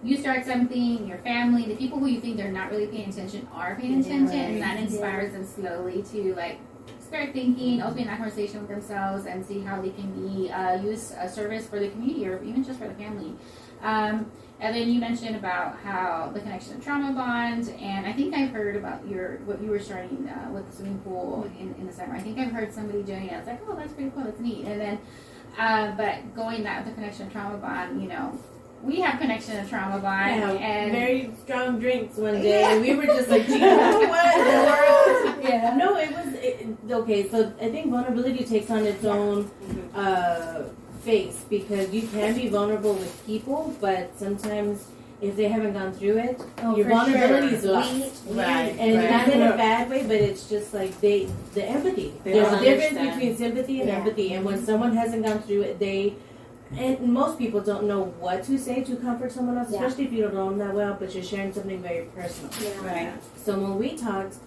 you start something, your family, the people who you think they're not really paying attention are paying attention, and that inspires them slowly to like start thinking, open that conversation with themselves, and see how they can be use a service for the community or even just for the family. And then you mentioned about how the connection to Trauma Bond, and I think I've heard about what you were starting with the swimming pool in the summer. I think I've heard somebody doing it. I was like, oh, that's pretty cool, that's neat. And then, but going that with the connection to Trauma Bond, we have connection to Trauma Bond. Yeah, and very strong drinks one day, and we were just like, do you know what in the world? Yeah. No, okay, so I think vulnerability takes on its own face, because you can be vulnerable with people, but sometimes if they haven't gone through it, your vulnerability is lost. Right. And not in a bad way, but it's just like the empathy. There's a difference between sympathy and empathy, and when someone hasn't gone through it, and most people don't know what to say to comfort someone else, especially if you don't know them that well, but you're sharing something very personal. Yeah. Right. So when we talked,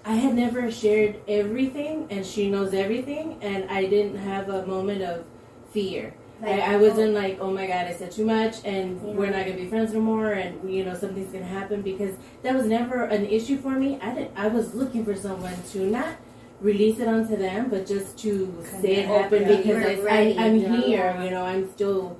I had never shared everything, and she knows everything, and I didn't have a moment of fear. I wasn't like, oh my God, I said too much, and we're not gonna be friends no more, and something's gonna happen, because that was never an issue for me. I was looking for someone to not release it onto them, but just to say it happened, because I'm here. I'm still,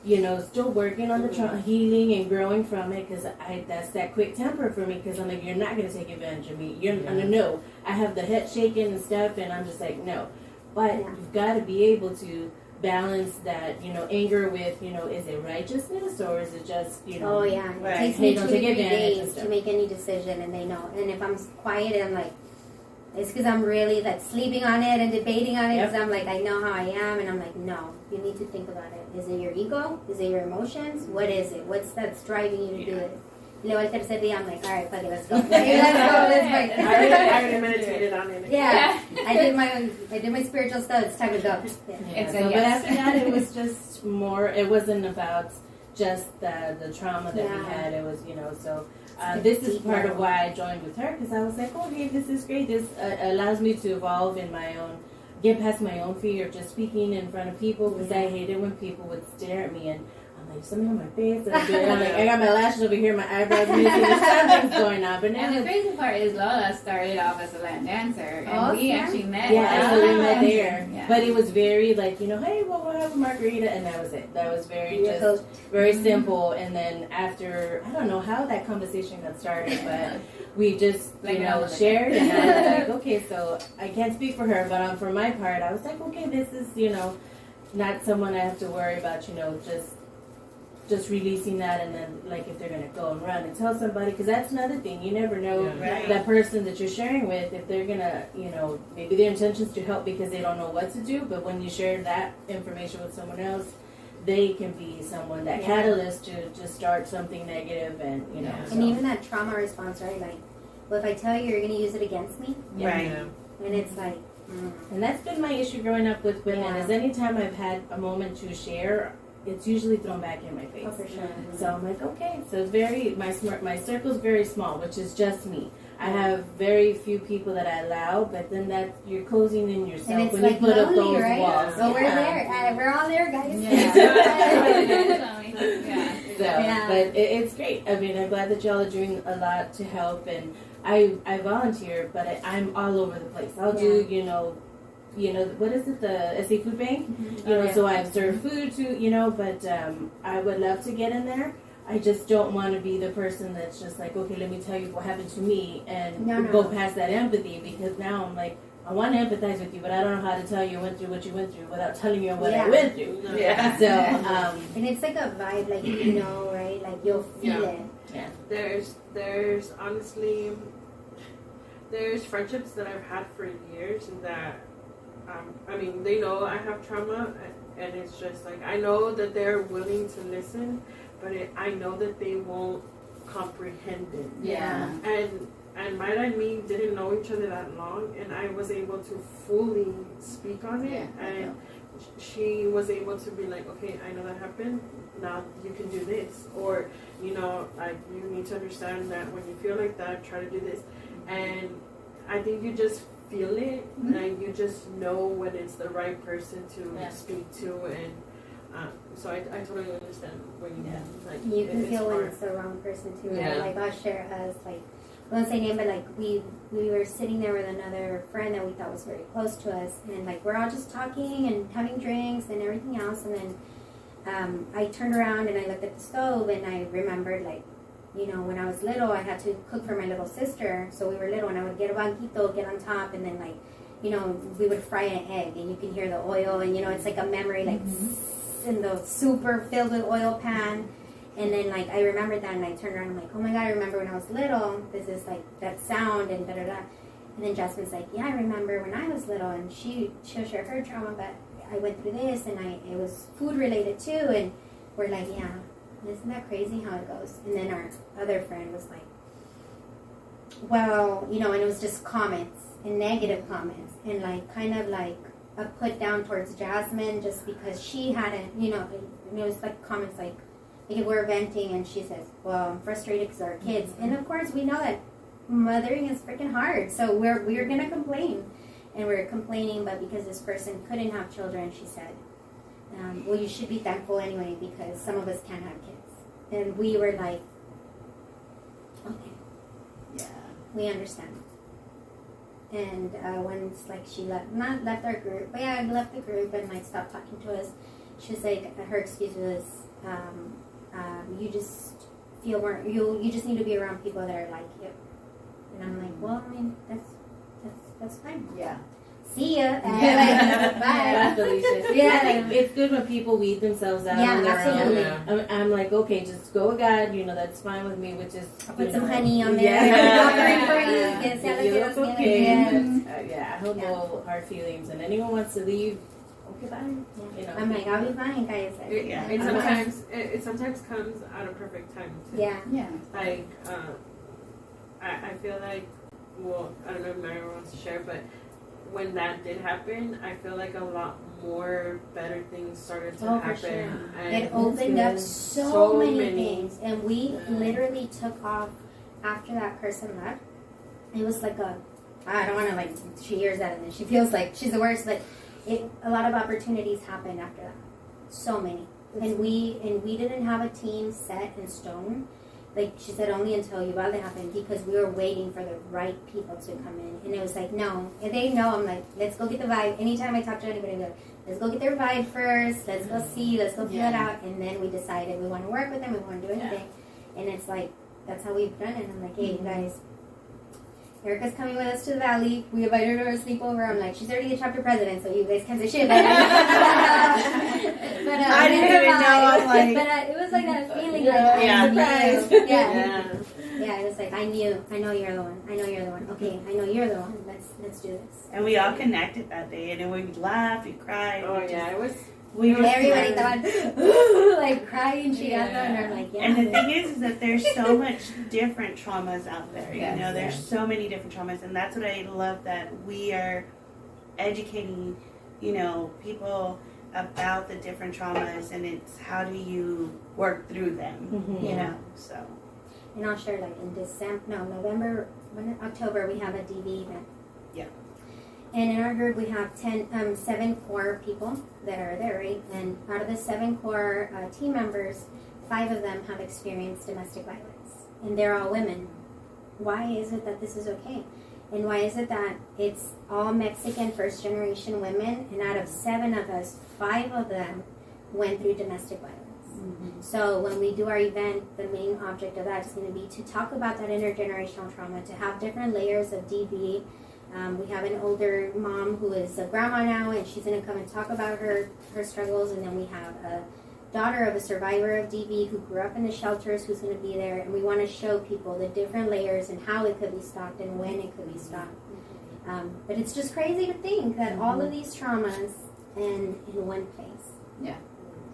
still working on the healing and growing from it, because that's that quick temper for me, because I'm like, you're not gonna take advantage of me. No. I have the head shaking and stuff, and I'm just like, no. But you've got to be able to balance that, anger with, is it righteousness, or is it just, Oh yeah, it takes me 2 to 3 days to make any decision, and they know. And if I'm quiet, I'm like, it's because I'm really like sleeping on it and debating on it, because I'm like, I know how I am, and I'm like, no, you need to think about it. Is it your ego? Is it your emotions? What is it? What's that's driving you to do it? Luego el tercer día, I'm like, all right, fuck it, let's go. Let's go. I already meditated on it. Yeah, I did my spiritual stuff. It's time to go. But after that, it was just more. It wasn't about just the trauma that we had. It was, so. This is part of why I joined with her, because I was like, okay, this is great. This allows me to evolve in my own, get past my own fear of just speaking in front of people, because I hated when people would stare at me, and I'm like, something on my face, and I'm like, I got my lashes over here, my eyebrows missing, something's going on. But now, and the crazy part is Lola started off as a Latin dancer, and we actually met. Yeah, so we met there. Yeah. But it was very like, hey, we'll have a margarita, and that was it. That was very very simple. And then after, I don't know how that conversation got started, but we just shared, and I was like, okay, so I can't speak for her, but for my part, I was like, okay, this is not someone I have to worry about, just just releasing that, and then like if they're gonna go and run and tell somebody, because that's another thing, you never know Right. that person that you're sharing with, if they're gonna, maybe their intentions to help because they don't know what to do, but when you share that information with someone else, they can be someone, that catalyst to just start something negative, and And even that trauma response, right? Like, well, if I tell you, you're gonna use it against me, Right. and it's like, and that's been my issue growing up with women. Yeah. Is anytime I've had a moment to share, it's usually thrown back in my face. oh, for sure. So I'm like, okay. So it's my circle's very small, which is just me. I have very few people that I allow, but then you're closing in yourself And it's when like you put up lonely, those right? walls. So we're there. We're all there, guys. Yeah. But it's great. I mean, I'm glad that y'all are doing a lot to help, and I volunteer, but I'm all over the place. I'll do, what is it, the SA Food Bank? So I've served food to, but I would love to get in there. I just don't want to be the person that's just like, okay, let me tell you what happened to me, and go past that empathy, because now I'm like, I want to empathize with you, but I don't know how to tell you went through what you went through without telling you what I went through. Yeah. So, And it's like a vibe, like, right? Like, you'll feel it. Yeah. There's honestly, there's friendships that I've had for years that, I mean, they know I have trauma, and it's just like, I know that they're willing to listen, but I know that they won't comprehend it. Yeah. And Mayra and me didn't know each other that long, and I was able to fully speak on it, and she was able to be like, okay, I know that happened, now you can do this, or like, you need to understand that when you feel like that, try to do this. And I think you just feel it, and you just know when it's the right person to speak to, and so I totally understand when you like, You can it's feel when hard. it's the wrong person too, right? Yeah. Like, I'll share us, like, I won't say name, but like we were sitting there with another friend that we thought was very close to us, and like we're all just talking and having drinks and everything else, and then I turned around and I looked at the stove, and I remembered, like, when I was little, I had to cook for my little sister. So we were little, and I would get a banquito, get on top, and then, like, we would fry an egg, and you can hear the oil, and it's like a memory, like, in the super filled with oil pan. And then, like, I remembered that, and I turned around, and I'm like, oh my God, I remember when I was little, this is like that sound, and da-da-da. And then Jasmine's like, yeah, I remember when I was little, and she'll share her trauma, but I went through this, and it was food related too. And we're like, yeah, isn't that crazy how it goes? And then our other friend was like, well, and it was just comments, and negative comments, and like kind of like a put down towards Jasmine just because she hadn't, it was like comments like we're venting, and she says, well, I'm frustrated because our kids. And of course we know that mothering is freaking hard, so we're gonna complain, and we're complaining, but because this person couldn't have children, she said, well, you should be thankful anyway, because some of us can't have kids. And we were like, okay, Yeah. we understand. And once, like, she not left our group, but yeah, left the group and like stopped talking to us. She was like, her excuse was, you just feel more, you just need to be around people that are like you. And I'm like, well, I mean, that's fine. Yeah. See ya. Yeah. Bye. Felicia. Yeah. I think it's good when people weed themselves out Yeah, on their absolutely. own. I'm like, okay, just go with God. That's fine with me. Which is Put some honey on there. Yeah. Offering for you. Yes, yeah, You let's look get it. okay. Yes. Yeah, I hold no hard feelings, and anyone wants to leave, okay, bye. I'm like, I'll be fine, guys. It sometimes comes at a perfect time too. Yeah. Yeah. Like, I feel like, well, I don't know if Mary wants to share, but when that did happen, I feel like a lot more better things started to happen. For sure. And It opened up so many things, and we literally took off after that person left. It was like I don't want to, like, she hears that and then she feels like she's the worst, but a lot of opportunities happened after that. So many. And we didn't have a team set in stone. Like she said, only until Uvalde happened, because we were waiting for the right people to come in. And it was like, no. And they know, I'm like, let's go get the vibe. Anytime I talk to anybody, I'm like, let's go get their vibe first. Let's go see. Let's go feel it out. And then we decided we want to work with them. We want to do anything. And it's like, that's how we've done it. I'm like, hey, you guys, Erica's coming with us to the valley. We invited her to a sleepover. I'm like, she's already the chapter president, so you guys can't say shit. But, I didn't even know. I'm like, but it was like that feeling, Yeah. like, Surprise. yeah, it was like I know you're the one. I know you're the one. Okay, I know you're the one. Let's do this. and we all connected that day, and then we laughed, we cried. Oh we yeah, it was. we And were everybody together. thought, like crying, chillando, Yeah. and I'm like, yeah. And the thing is that there's so much different traumas out there. You Yes, know, there's so many different traumas, and that's what I love, that we are educating, you know, people about the different traumas, and it's how do you work through them. Mhm. You know, so And I'll share like in October we have a DV event. Yeah. And in our group we have 7 core people that are there, right? And out of the 7 core team members, 5 of them have experienced domestic violence, and they're all women. Why is it that this is okay? And why is it that it's all Mexican first generation women, and out of 7 of us, 5 of them went through domestic violence? So when we do our event, the main object of that is going to be to talk about that intergenerational trauma, to have different layers of DV. We have an older mom who is a grandma now, and she's going to come and talk about her struggles. And then we have a daughter of a survivor of DV who grew up in the shelters who's going to be there. And we want to show people the different layers and how it could be stopped and when it could be stopped. But it's just crazy to think that all of these traumas in one place.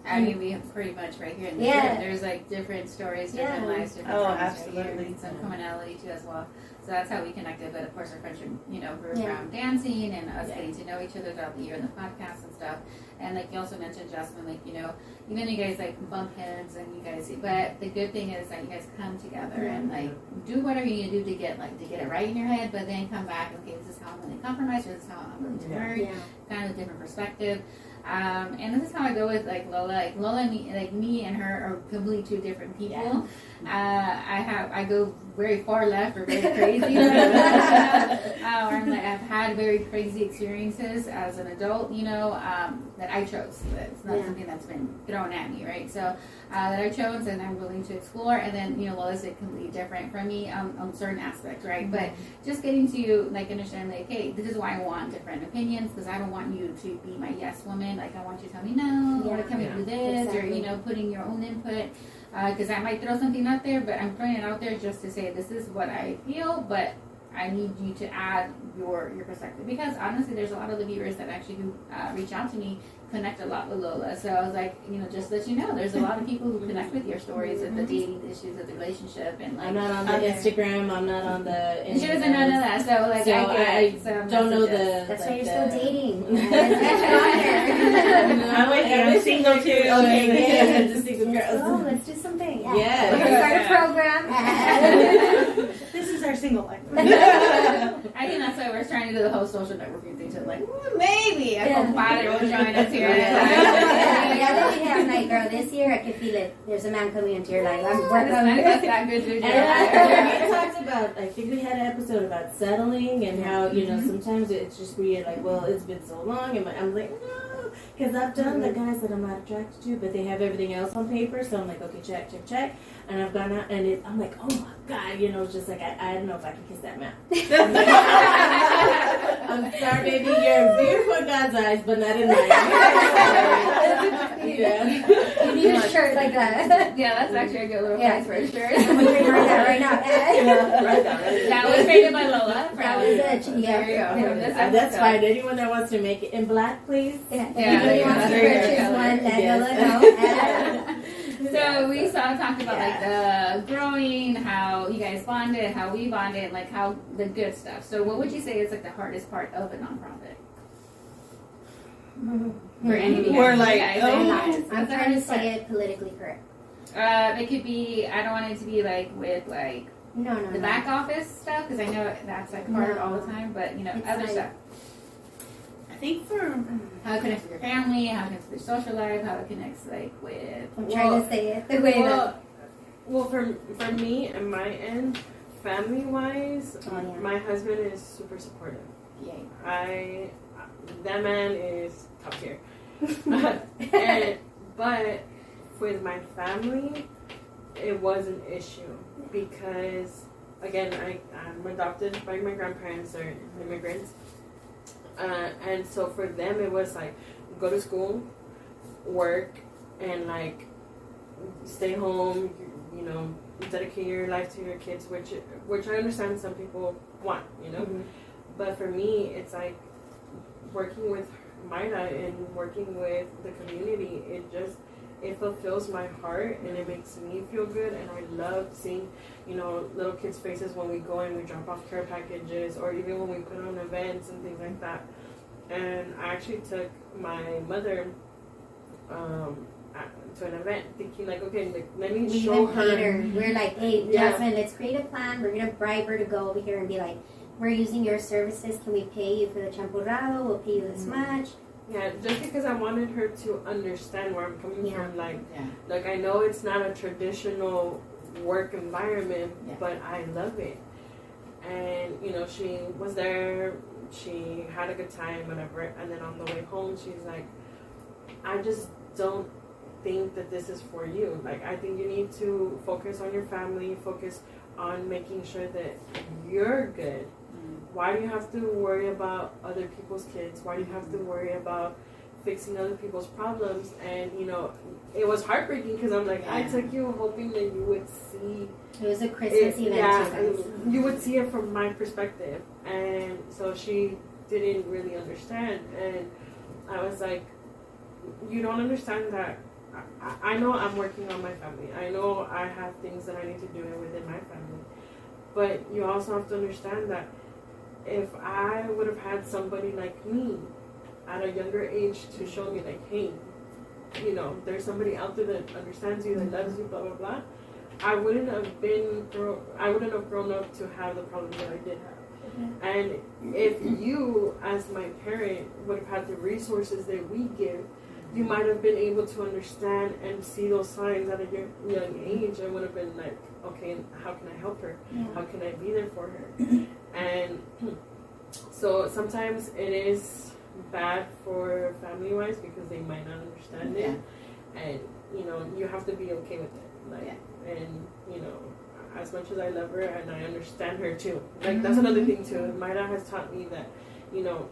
I mean, we pretty much right here in the Yeah. group, there's like different stories, different Yeah. lives, different Oh, traumas right absolutely. here, and some commonality too as well. So that's how we connected. But of course, our friendship, you know, grew Yeah. from dancing and us Yeah. getting to know each other throughout the year in the podcast and stuff. And like you also mentioned, Jasmine, like, you know, even you guys like bump heads and you guys, but the good thing is that you guys come together and like do whatever you need to do to get it right in your head, but then come back and okay, this is how I'm going to compromise, or this is how I'm going to work. Yeah. Kind of a different perspective. And this is how I go with like Lola. Like Lola and me and her are completely 2 different people. I go very far left or very crazy. I've had very crazy experiences as an adult, you know, that I chose. It's not something that's been thrown at me, right? So that I chose and I'm willing to explore. And then, you know, Lola's completely different from me on certain aspects, right? But just getting to like understand like, hey, this is why I want different opinions, because I don't want you to be my yes woman. Like I want you to tell me no, or can we do this, or you know, putting your own input. Because I might throw something out there, but I'm throwing it out there just to say this is what I feel, but I need you to add your perspective. Because honestly, there's a lot of the viewers that actually do reach out to me, connect a lot with Lola. So I was like, you know, just let you know, there's a lot of people who connect with your stories of the dating issues of the relationship. And like, I'm not on the Instagram. I'm not on the. and she doesn't know none of that. So like, So I get some don't know messages. That's like why you're still dating. I'm with you. I'm single too. Okay, just single Oh, girls. let's do something. Yeah. We're gonna start a program. This is our single life. I think that's why we're trying to do the whole social networking thing. So like, maybe a compadre will join us here. Yeah, that we have night, girl. This year I can feel it. There's a man coming into your life. I'm working on That's it. not good to do. And we talked about, I think we had an episode about settling and how, you know, sometimes it's just where you're like, well, it's been so long. And I'm like, no, because I've done the guys that I'm not attracted to, but they have everything else on paper. So I'm like, okay, check. And I've gone out and I'm like, oh my God, you know, it's just like, I don't know if I can kiss that man. I'm sorry, baby, you're beautiful in God's eyes, but not in mine. Yeah. You need a shirt like that. Yeah, that's actually a good little Yeah. price for a shirt. I'm gonna trademark that right now. Right down, right That was created by Lola. That was it. There you go. From this That's episode. fine. Anyone that wants to make it in black, please. Yeah, if Yeah, anybody yeah, wants to there you purchase go. one, let Yes. Lola know. So we talked about like the growing, how you guys bonded, how we bonded, like how the good stuff. So what would you say is like the hardest part of a nonprofit? For any of you We're guys? like, You guys, oh. any guys? I'm What's the trying to hardest say it politically correct. part? It could be, I don't want it to be like with like No. the back office stuff, because I know that's like hard No. all the time, but you know, It's other like- stuff. I think for How it connects with your family, how it connects with your social life, how it connects like with I'm trying to say it the way that. Well, for me and my end, family wise, Oh, yeah. my husband is super supportive. yay. That man is top tier. But with my family, it was an issue because again, I'm adopted by my grandparents. They're immigrants. And so for them, it was like, go to school, work, and like, stay home, you know, dedicate your life to your kids, which I understand some people want, you know. Mm-hmm. But for me, it's like working with Mayra and working with the community, it fulfills my heart and it makes me feel good. And I love seeing, you know, little kids' faces when we go and we drop off care packages, or even when we put on events and things like that. And I actually took my mother to an event, thinking like, okay, like, let me We show even paid her. her. We're like, hey, Yeah. Jasmine, let's create a plan. We're gonna bribe her to go over here and be like, we're using your services. Can we pay you for the champurrado? We'll pay you this much. Yeah, just because I wanted her to understand where I'm coming Yeah. from. Like, Yeah. like I know it's not a traditional work environment, Yeah. but I love it. And you know, she was there. She had a good time, whatever. And then on the way home, she's like, I just don't think that this is for you. Like, I think you need to focus on your family, focus on making sure that you're good. Why do you have to worry about other people's kids? Why do you have to worry about fixing other people's problems? And you know, it was heartbreaking because I'm like, I took you hoping that you would see It was a Christmas event, yeah, too, guys. you would see it from my perspective. And so she didn't really understand. And I was like, you don't understand that I know I'm working on my family. I know I have things that I need to do within my family. But you also have to understand that if I would have had somebody like me at a younger age to show me like, hey, you know, there's somebody out there that understands you, that loves you, blah, blah, blah, I wouldn't have grown up to have the problems that I did have. And if you, as my parent, would have had the resources that we give, you might have been able to understand and see those signs at a young age, and would have been like, okay, how can I help her? How can I be there for her? And so sometimes it is bad for family-wise because they might not understand it, and you know, you have to be okay with it. Like, and you know, as much as I love her and I understand her too. Like, that's another thing too. Mayra has taught me that, you know,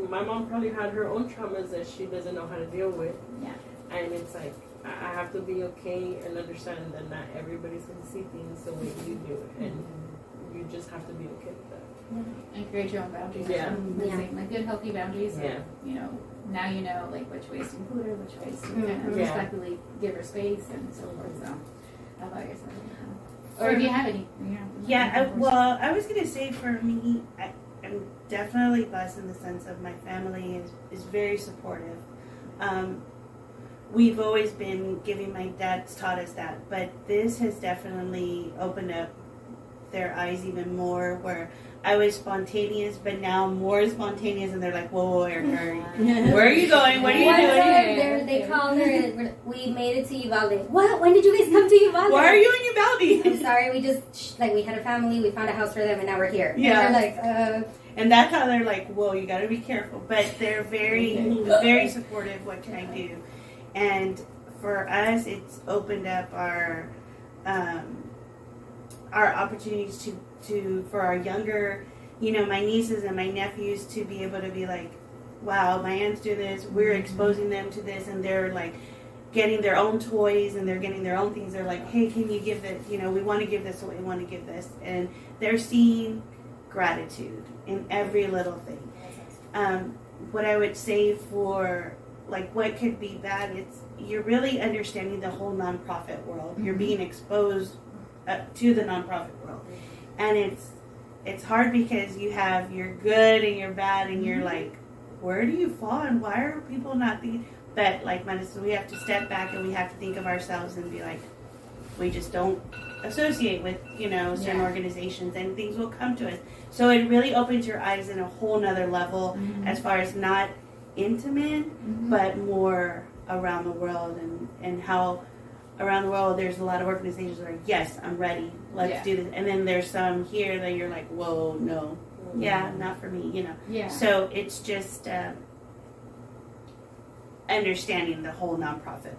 my mom probably had her own traumas that she doesn't know how to deal with. Yeah. And it's like, I have to be okay and understand that not everybody's going to see things the way you do it. And you just have to be okay with that. And create your own boundaries. Yeah. Like good, healthy boundaries. So, Yeah. you know, now you know like which ways to include her, which ways to kind of Yeah. respectfully give her space and so forth. So, how about yourself? Or if you have any. Well, I was going to say for me, I'm definitely blessed in the sense of my family is very supportive. We've always been giving, my dad's taught us that, but this has definitely opened up their eyes even more, where I was spontaneous, but now more spontaneous, and they're like, whoa, Erica, where are you going? What are you doing? They called her. We made it to Uvalde. What? When did you guys come to Uvalde? Why are you in Uvalde? I'm sorry. We just we had a family. We found a house for them, and now we're here. Yeah. And they're like, And that's how they're like, whoa, you got to be careful. But they're very supportive. What can I do? And for us, it's opened up our opportunities to for our younger, you know, my nieces and my nephews to be able to be like, wow, my aunts do this. We're exposing them to this, and they're like getting their own toys and they're getting their own things. They're like, hey, can you give this? You know, we want to give this away. We want to give this, and they're seeing gratitude in every little thing. What I would say for like what could be bad, it's you're really understanding the whole nonprofit world. You're being exposed to the nonprofit world, and it's hard because you have your good and your bad, and you're like, where do you fall, and why are people not thinking? But like Madison, we have to step back and we have to think of ourselves and be like, we just don't associate with, you know, certain organizations, and things will come to us. So it really opens your eyes in a whole nother level as far as not intimate, but more around the world, and how around the world there's a lot of organizations that are, yes, I'm ready, let's do this. And then there's some here that you're like, whoa, no, not for me, you know. Yeah. So it's just understanding the whole nonprofit.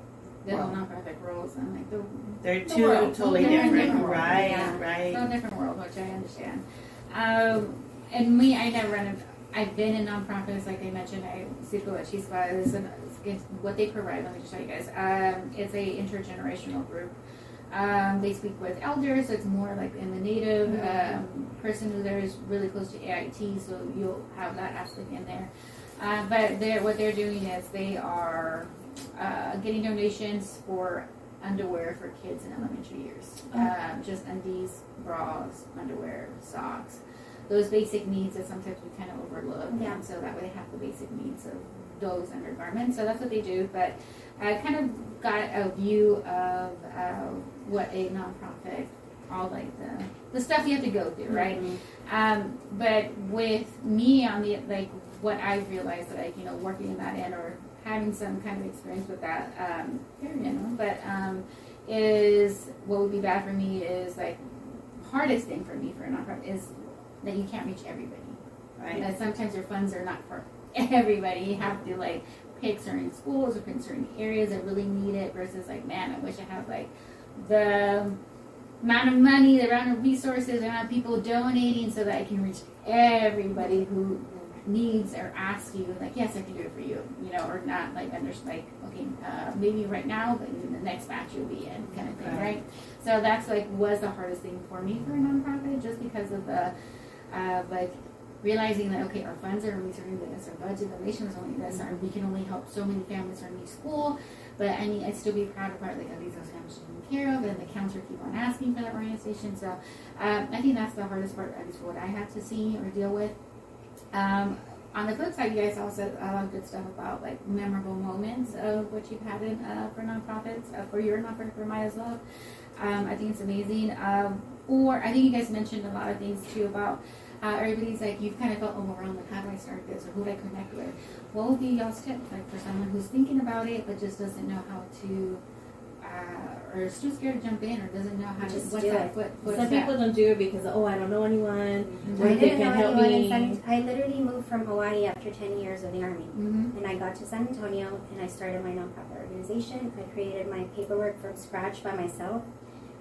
The whole nonprofit roles and like They're the two world. totally They're in different. worlds. Right. So different worlds. which I understand. And me, I've been in nonprofits, like I mentioned. I Círculo de Chispa is what they provide. Let me just show you guys. It's a intergenerational group. They speak with elders, so it's more like in the native person who there is really close to AIT, so you'll have that aspect in there. But what they're doing is they are getting donations for underwear for kids in elementary years. Just undies, bras, underwear, socks. Those basic needs that sometimes we kind of overlook. Yeah. And so that way they have the basic needs of those undergarments. So that's what they do. But I kind of got a view of what a nonprofit, all like the stuff you have to go through, right? Mm-hmm. But with me on the, like, what I realized that, like, you know, working in that end or having some kind of experience with that, is what would be bad for me is, like, hardest thing for me for a nonprofit is that you can't reach everybody. Right. That sometimes your funds are not for everybody. You have to, like, pick certain schools or pick certain areas that really need it versus, like, man, I wish I had, like, the amount of money, the amount of resources, the amount of people donating so that I can reach everybody who needs or asks you, like, yes, I can do it for you, you know, or not, like, okay, maybe right now, but in the next batch you'll be in, kind of thing, right? So that's, like, was the hardest thing for me for a nonprofit, just because of the, like, realizing that, okay, our funds are only serving this, our budget donation is only this, or we can only help so many families from each school, but I mean, I'd still be proud of, like, at least those families taken care of, and the counselor keep on asking for that organization. So I think that's the hardest part, at least what I had to see or deal with. On the flip side, you guys also said a lot of good stuff about, like, memorable moments of what you've had in for nonprofits, for your nonprofit, for Maya's Love. I think it's amazing. Or I think you guys mentioned a lot of things too about everybody's like, you've kind of felt overwhelmed, like, how do I start this, or who do I connect with? What would be y'all's tip, like, for someone who's thinking about it but just doesn't know how to, or is too scared to jump in, or doesn't know how to Just what's do that? it. What's Some that? people don't do it because, oh, I don't know anyone. Mm-hmm. I They didn't know can help anyone in me. I literally moved from Hawaii after 10 years of the Army. Mm-hmm. And I got to San Antonio and I started my nonprofit organization. I created my paperwork from scratch by myself.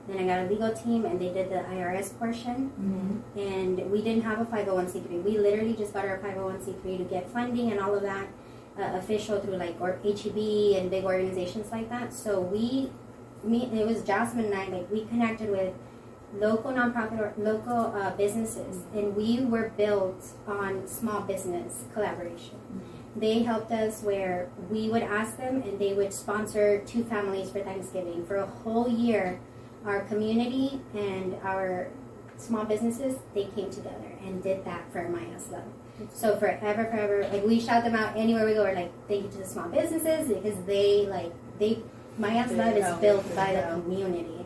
Then I got a legal team and they did the IRS portion. Mm-hmm. And we didn't have a 501c3. We literally just got our 501c3 to get funding and all of that official through, like, or HEB and big organizations like that. So it was Jasmine and I, like, we connected with local nonprofit or local businesses, and we were built on small business collaboration. They helped us where we would ask them and they would sponsor 2 families for Thanksgiving. For a whole year, our community and our small businesses, they came together and did that for Maya's Love. So forever, like, we shout them out anywhere we go. We're like, thank you to the small businesses, because Maya's Love is built by the community.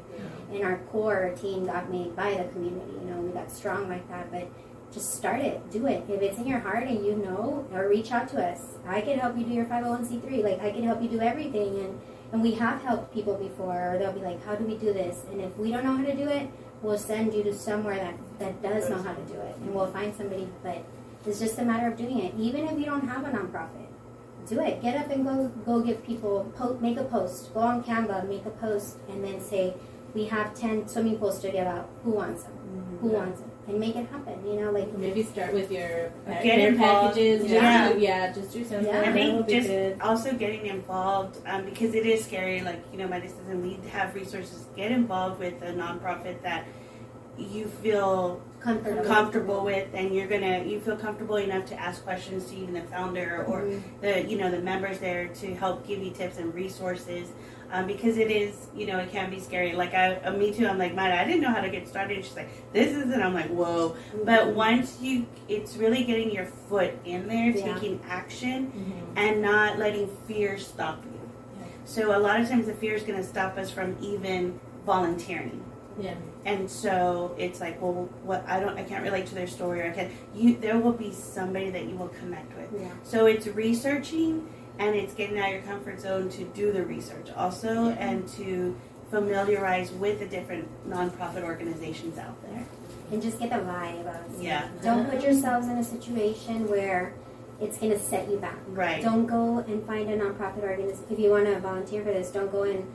And our core team got made by the community. You know, we got strong like that. But just start it, do it. If it's in your heart and you know, or reach out to us. I can help you do your 501c3. Like, I can help you do everything. And we have helped people before, or they'll be like, how do we do this? And if we don't know how to do it, we'll send you to somewhere that does know how to do it. And we'll find somebody. But it's just a matter of doing it. Even if you don't have a nonprofit, do it. Get up and go give people, make a post. Go on Canva, make a post, and then say, we have 10 swimming pools to give out. Who wants them? Mm-hmm. Who wants it? And make it happen. You know, like, Maybe start with your Get involved. packages. Just do something. Yeah. I think just good. also getting involved, because it is scary. Like, you know, Maida says, and we have resources. Get involved with a nonprofit that you feel comfortable with, and you feel comfortable enough to ask questions to even the founder or the members there to help give you tips and resources. Because it is, it can be scary. Like, me too, I'm like, Maida, I didn't know how to get started. And she's like, this is it. I'm like, whoa. Mm-hmm. But once it's really getting your foot in there, taking action, and not letting fear stop you. Yeah. So a lot of times the fear is going to stop us from even volunteering. Yeah. And so it's like, well, I can't relate to their story, or there will be somebody that you will connect with. Yeah. So it's researching, and it's getting out of your comfort zone to do the research also, and to familiarize with the different nonprofit organizations out there. And just get the vibe of it. Yeah. Don't put yourselves in a situation where it's going to set you back. Right. Don't go and find a nonprofit organization. If you want to volunteer for this, don't go and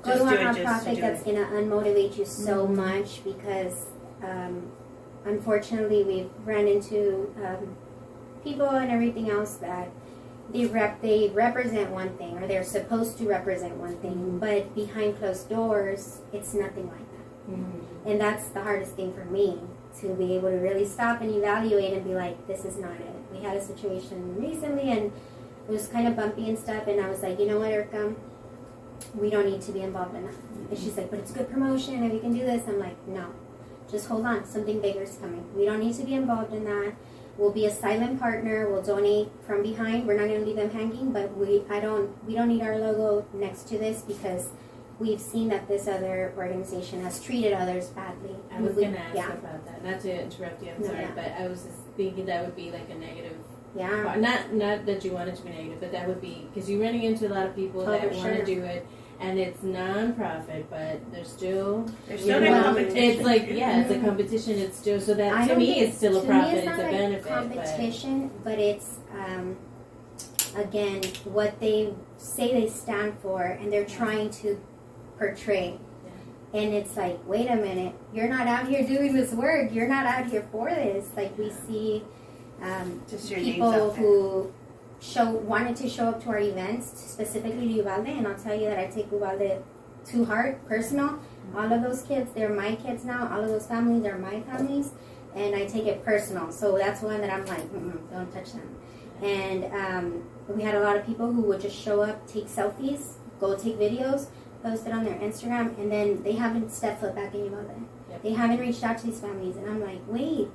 go Just to do a it just to nonprofit do that's it. going to unmotivate you so much, because unfortunately, we've ran into people and everything else that they represent one thing, or they're supposed to represent one thing, but behind closed doors, it's nothing like that. Mm-hmm. And that's the hardest thing for me, to be able to really stop and evaluate and be like, this is not it. We had a situation recently, and it was kind of bumpy and stuff, and I was like, you know what, Erica, we don't need to be involved in that. And she's like, but it's good promotion and we can do this. I'm like, no, just hold on, something bigger is coming. We don't need to be involved in that. We'll be a silent partner. We'll donate from behind. We're not going to leave them hanging, but we don't need our logo next to this, because we've seen that this other organization has treated others badly. I was going to ask yeah. about that. Not to interrupt you, I'm No, sorry, yeah. but I was just thinking that would be like a negative. Yeah. Not that you want it to be negative, but that would be, because you're running into a lot of people Oh, that for want to sure. do it, and it's non-profit, but there's still There's you still know, a competition. It's like it's a competition. It's still so that to me it's still a profit. It's a benefit. Competition, but it's again what they say they stand for, and they're trying to portray. Yeah. And it's like, wait a minute, you're not out here doing this work. You're not out here for this. Like, we see Just your names people out there. who wanted to show up to our events, specifically to Uvalde, and I'll tell you that I take Uvalde to heart, personal. All of those kids, they're my kids now. All of those families are my families, and I take it personal. So that's one that I'm like, don't touch them. And we had a lot of people who would just show up, take selfies, go take videos, post it on their Instagram, and then they haven't stepped foot back in Uvalde. Yep. They haven't reached out to these families, and I'm like, wait,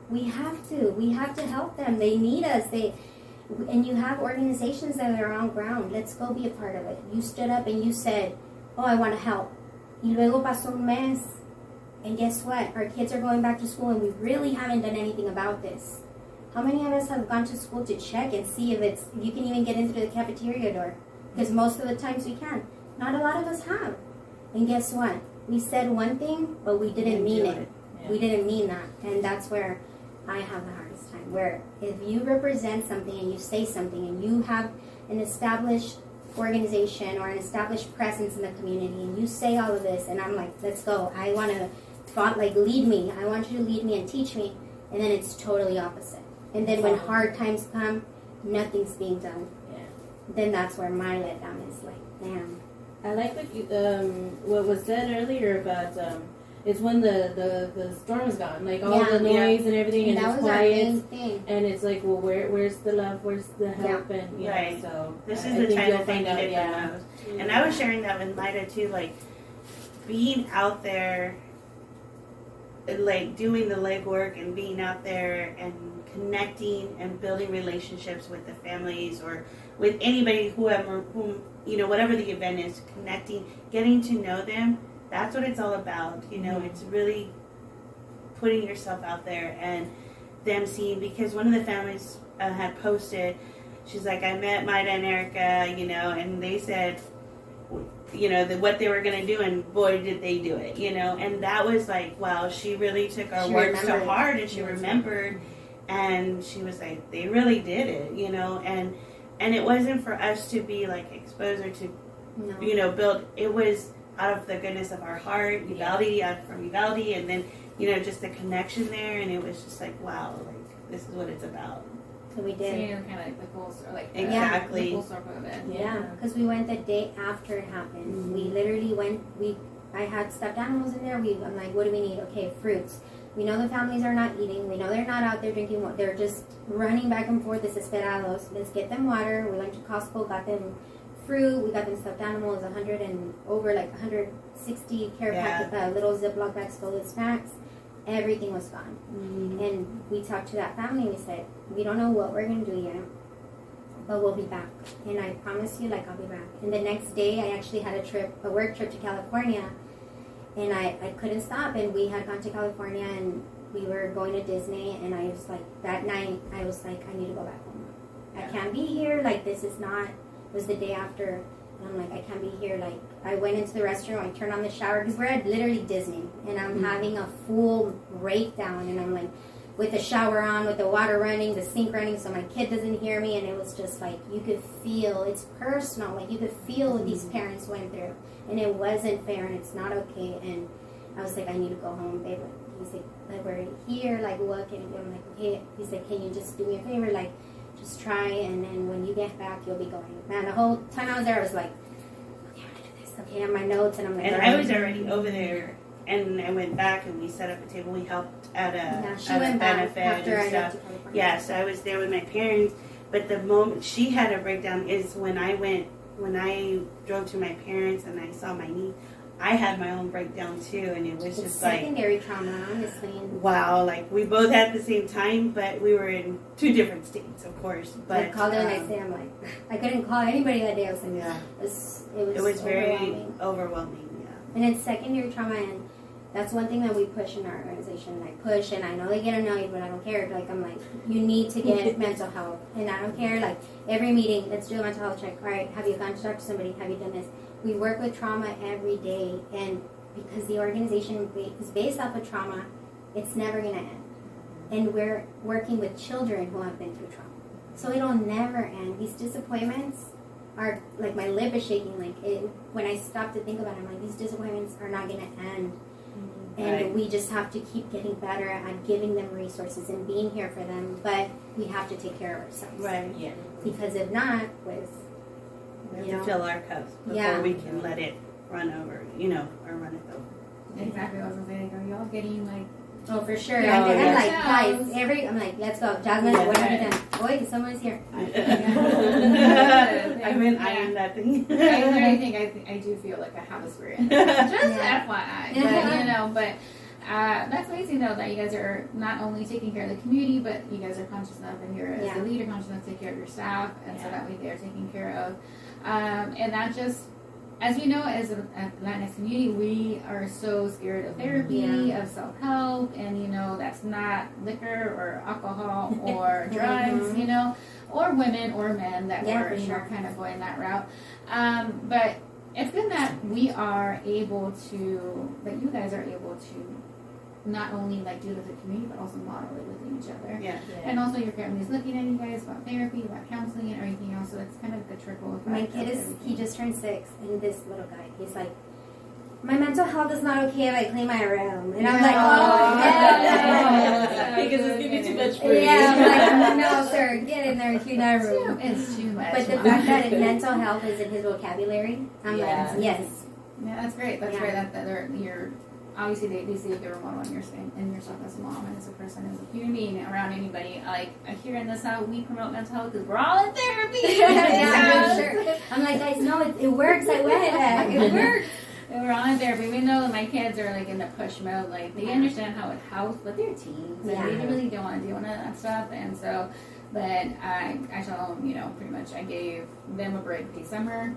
we have to help them. They need us. And you have organizations that are on ground. Let's go be a part of it. You stood up and you said, oh, I want to help. Y luego pasó un mes, and guess what? Our kids are going back to school, and we really haven't done anything about this. How many of us have gone to school to check and see if you can even get into the cafeteria door? Because most of the times we can. Not a lot of us have. And guess what? We said one thing, but we didn't mean it. Yeah. We didn't mean that. And that's where I have the hardest time. Where if you represent something and you say something and you have an established organization or an established presence in the community and you say all of this, and I'm like, let's go. I want to, lead me. I want you to lead me and teach me. And then it's totally opposite. And then when hard times come, nothing's being done. Yeah. Then that's where my letdown is like, damn. I like what was said earlier about it's when the storm is gone, like all the noise and everything, and that it's was our quiet, main thing. and it's like, well, where's the love, where's the help, and you know, Right. so This I is the think time you'll that they find out, need it yeah. the most. And I was sharing that with Maida too, like being out there, like doing the legwork and being out there and connecting and building relationships with the families or with anybody, whom you know, whatever the event is, connecting, getting to know them. That's what it's all about. You know, it's really putting yourself out there and them seeing, because one of the families had posted, she's like, I met Maida and Erica, you know, and they said, you know, what they were going to do, and boy, did they do it, you know. And that was like, wow, she really took our work so hard, and she remembered, and she was like, they really did it, you know. And it wasn't for us to be like exposed or to, you know, build. It was out of the goodness of our heart, Uvalde, out from Uvalde, and then, you know, just the connection there, and it was just like, wow, like this is what it's about. So we So did. you're kind of like the full, or like Exactly. the full circle of it. Yeah, because we went the day after it happened. We literally went. I had stuffed animals in there. I'm like, what do we need? Okay, fruits. We know the families are not eating. We know they're not out there drinking water. They're just running back and forth, desesperados. Let's get them water. We went to Costco, got them fruit. We got them stuffed animals, 160 care packet, little Ziploc bags full of snacks. Everything was gone. And we talked to that family. We said, we don't know what we're going to do yet, but we'll be back. And I promise you, like, I'll be back. And the next day, I actually had a work trip to California, and I couldn't stop. And we had gone to California, and we were going to Disney, and I was like, that night, I was like, I need to go back home. I can't be here. Like, this is not, it was the day after. And I'm like, I can't be here. Like, I went into the restroom, I turned on the shower, because we're at literally Disney, and I'm having a full breakdown, and I'm like, with the shower on, with the water running, the sink running, so my kid doesn't hear me, and it was just like, you could feel, it's personal, like, you could feel what these parents went through, and it wasn't fair, and it's not okay, and I was like, I need to go home, babe. He's like, here, like, what can you do? I'm like, okay. He's like, can you just do me a favor? Like, just try, and then when you get back, you'll be going. Man, the whole time I was there, I was like, okay, I'm gonna do this. Okay, on my notes, and I'm like, And I was already over there, and I went back and we set up a table. We helped at she a went back benefit after I and left stuff. to California. Yeah, so I was there with my parents. But the moment she had a breakdown is when I drove to my parents and I saw my niece. I had my own breakdown too, and it was It's just like, secondary trauma, honestly. wow, like we both had the same time, but we were in 2 different states, of course. But I called her the next day. I'm like, I couldn't call anybody that day. I was like, yeah, it was very overwhelming. overwhelming. Yeah, And it's secondary trauma, and that's one thing that we push in our organization. Like, push, and I know they get annoyed, but I don't care. Like, I'm like, you need to get mental health, and I don't care. Like, every meeting, let's do a mental health check. All right, have you gone to talk to somebody? Have you done this? We work with trauma every day, and because the organization is based off of trauma, it's never going to end. And we're working with children who have been through trauma. So it'll never end. These disappointments are, like, my lip is shaking. Like, when I stop to think about it, I'm like, these disappointments are not going to end. And Right. we just have to keep getting better at giving them resources and being here for them. But we have to take care of ourselves. right. Yeah. Because if not, with We have You to know? fill our cups before Yeah. we can let it run over, or run it over. Exactly what I was gonna say. Like, are y'all getting like? oh, for sure. Yeah, I'm yeah. like, guys, Sounds- I'm like, let's go, Jasmine. Yeah. What have you done? Boy, someone's here. I've been eyeing that thing. I literally think I do feel like I have a spirit. Just FYI, but that's amazing though that you guys are not only taking care of the community, but you guys are conscious enough, and you're as a leader conscious enough to take care of your staff, and so that way they're taken care of. And that just, as we know, as a Latinx community, we are so scared of therapy, of self-help, and that's not liquor or alcohol or drugs, or women or men that were kind of going that route. But it's good that we are able to, that you guys are able to not only like do it with the community, but also model it within each other. Yeah. And also your family's looking at you guys about therapy, about counseling, and everything else. So it's kind of the trickle effect. My kid he just turned 6, and this little guy, he's like, my mental health is not okay if I clean my room. And I'm like, oh, hell no. Because it's gonna be too much for you. Yeah, I'm like, no, sir, get in there and clean that room. It's too much. But the fact that mental health is in his vocabulary, I'm like, yes. Yeah, that's great. That's great. That you're obviously they see a role model in yourself as a mom and as a person, as a human being around anybody. Like here in this house, we promote mental health because we're all in therapy. Yeah, sure. I'm like, guys, no, it works. I went it works. And we're all in therapy. We know that my kids are like in the push mode. Like they understand how it helps, but they're teens and they really don't want to do any of that stuff. And so, but I tell them, pretty much I gave them a break December.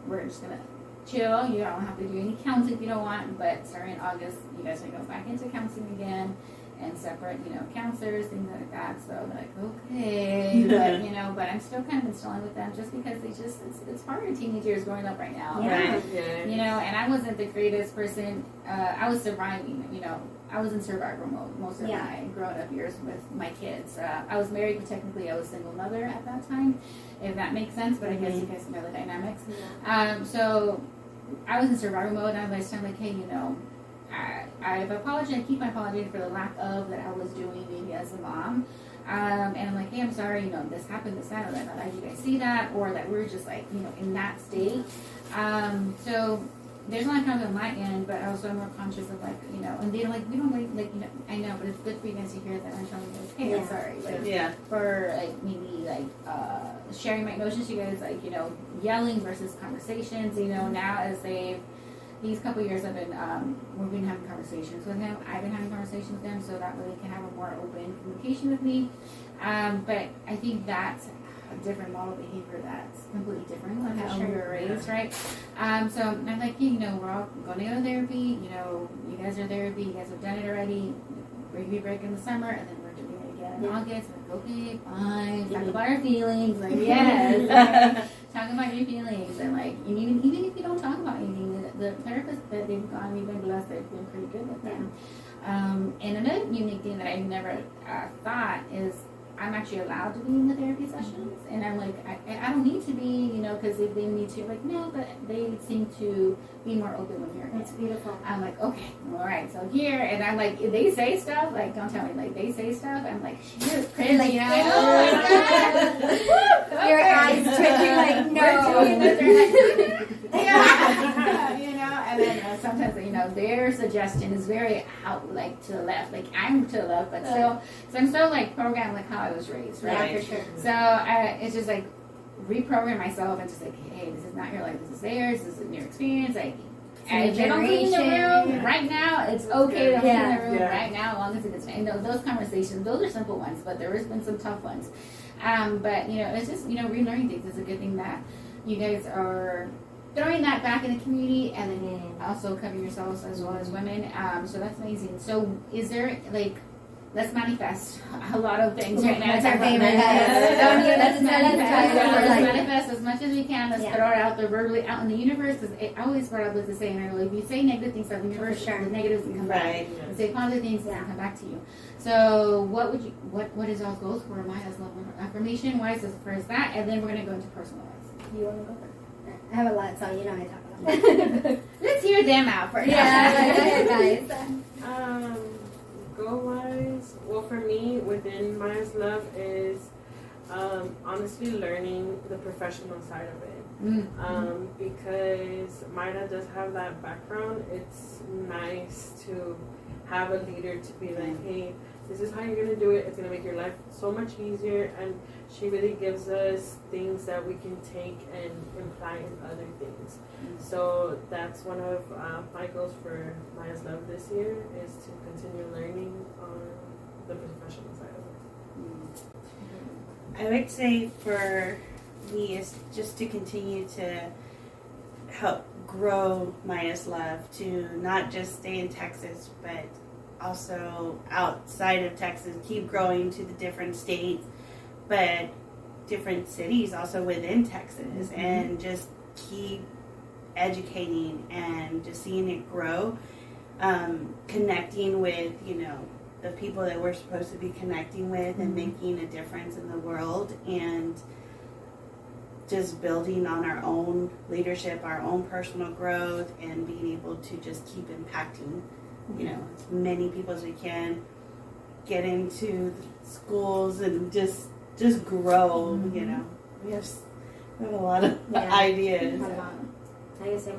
We're just gonna chill. You don't have to do any counseling if you don't want, but starting in August, you guys are gonna go back into counseling again and separate, counselors, things like that. So they're like, okay, but I'm still kind of installing with them just because it's harder teenagers growing up right now. Yeah. Right. Yeah. And I wasn't the greatest person. I was surviving, I was in survival mode most of my growing up years with my kids. I was married, but technically I was a single mother at that time, if that makes sense, but I guess you guys know the dynamics. Yeah. So I was in survival mode, and I was kind of like, hey, I've apologized. I keep my apology for the lack of that I was doing maybe as a mom. And I'm like, hey, I'm sorry, this happened, this, that, or that. Did you guys see that? Or that we're just like, in that state. So there's a lot of times on my end, but also I'm more conscious of like, and they're like, we don't like, I know, but it's good for you guys to hear that I'm telling you guys, hey, I'm sorry. Like, for like maybe like sharing my emotions, you guys like, yelling versus conversations, now as these couple years I've been, we've been having conversations with him. I've been having conversations with them so that way they can have a more open communication with me. But I think that's a different model behavior that's completely different than how we were raised, right? So I'm like, hey, we're all going to go to therapy. You guys are therapy. You guys have done it already. We're going to break in the summer, and then we're doing it again in August. I'm like, okay, fine. Talk about our feelings. Like, yes. Talk about your feelings. And like, and even if you don't talk about anything, the therapist that they've gone, we've been blessed. They've been pretty good with them. And another unique thing that I never thought is, I'm actually allowed to be in the therapy sessions, and I'm like, I don't need to be, because if they need to, like, no, but they seem to be more open when you're in. That's beautiful. I'm like, okay, all right, so here, and I'm like, if they say stuff, like, don't tell me, like, they say stuff, I'm like, shit, cringe, Like, oh my God. Your eyes twitching like, no. Yeah, and then sometimes, their suggestion is very out, like, to the left, like, I'm to the left, but still, so I'm still, like, programmed like how I was raised, right? Yeah, for sure. So, it's just, like, reprogram myself and just, like, hey, this is not your life, this is theirs, this is your experience, like, and if they don't clean the room right now, it's okay to clean the room right now, as long as it's, those conversations, those are simple ones, but there has been some tough ones. But, it's just, relearning things. It's a good thing that you guys are throwing that back in the community and then also covering yourselves as well as women. So that's amazing. So is there, like, let's manifest a lot of things right now. That's our favorite. Let's manifest. Let's Let's manifest as much as we can. Let's throw it out there verbally, out in the universe. Because I always start out with the saying, if you say negative things out in the universe, the negatives can come back. And say positive things, can come back to you. So what is our goals for Maya's love affirmation wise as far as that, and then we're gonna go into personal wise. You want to go first? I have a lot, so I talk about. Let's hear them out first. Yeah, go ahead, guys. Goal wise, well, for me, within Maya's love is honestly learning the professional side of it. Because Maya does have that background, it's nice to have a leader to be like, hey, this is how you're going to do it. It's going to make your life so much easier. And she really gives us things that we can take and imply in other things. So that's one of my goals for Maya's Love this year, is to continue learning on the professional side of it. I would say for me is just to continue to help grow Maya's Love, to not just stay in Texas, but also outside of Texas, keep growing to the different states, but different cities also within Texas, and just keep educating and just seeing it grow, connecting with, the people that we're supposed to be connecting with, and making a difference in the world, and just building on our own leadership, our own personal growth, and being able to just keep impacting as many people as we can, get into the schools and just grow. We have a lot of ideas. I always say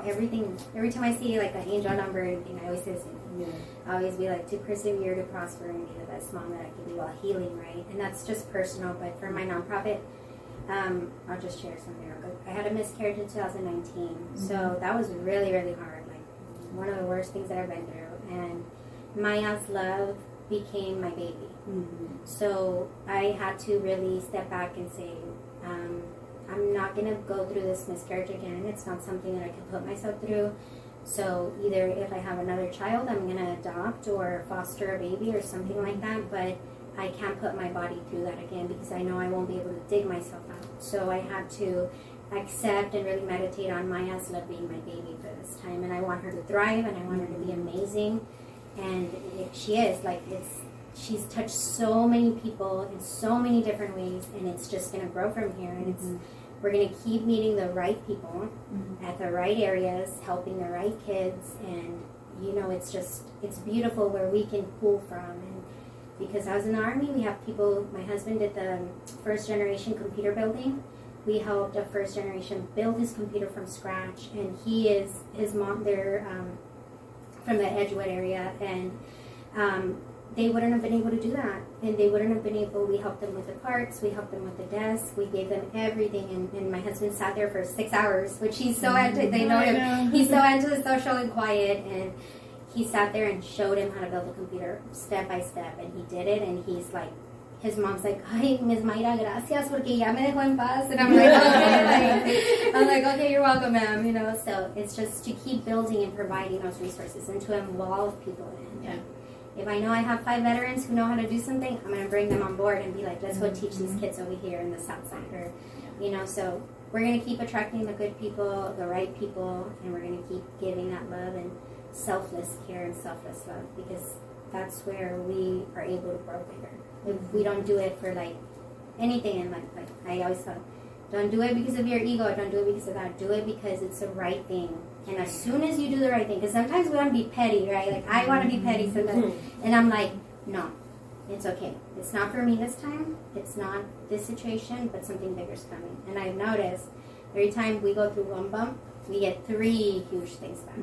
every time I see like an angel number or anything, I always say the same thing. I always be like, to persevere, to prosper, and be the best mom that I can be while healing, right? And that's just personal, but for my nonprofit, I'll just share something real quick. I had a miscarriage in 2019, so that was really, really hard. One of the worst things that I've been through, and Maya's Love became my baby. So I had to really step back and say, I'm not going to go through this miscarriage again. It's not something that I can put myself through. So either if I have another child, I'm going to adopt or foster a baby or something like that, but I can't put my body through that again, because I know I won't be able to dig myself out. So I had to accept and really meditate on Maya's Love being my baby for this time, and I want her to thrive, and I want her to be amazing, and she is, she's touched so many people in so many different ways, and it's just going to grow from here, and we're going to keep meeting the right people at the right areas, helping the right kids, and it's beautiful where we can pull from. And because I was in the Army, we have people, my husband did the first generation computer building. We helped a first generation build his computer from scratch, and his mom, they're from the Edgewood area, and they wouldn't have been able to do that, and they wouldn't have been able. We helped them with the parts, we helped them with the desk, we gave them everything, and my husband sat there for 6 hours, which he's so they know him. He's so antisocial and quiet, and he sat there and showed him how to build a computer step by step, and he did it, and he's like, his mom's like, "Ay, Miss Mayra, gracias, porque ya me dejó en paz." And I'm like, okay. I'm like, okay, you're welcome, ma'am. So it's just to keep building and providing those resources and to involve people in. Yeah. If I know I have 5 veterans who know how to do something, I'm going to bring them on board and be like, let's go teach these kids over here in the South Side. Or, so we're going to keep attracting the good people, the right people, and we're going to keep giving that love and selfless care and selfless love, because that's where we are able to grow bigger. If we don't do it for like anything in life, like I always tell, don't do it because of your ego. Don't do it because of that. Do it because it's the right thing. And as soon as you do the right thing, because sometimes we want to be petty, right? Like I want to be petty sometimes, and I'm like, no, it's okay. It's not for me this time. It's not this situation, but something bigger is coming. And I've noticed every time we go through one bump, we get 3 huge things back.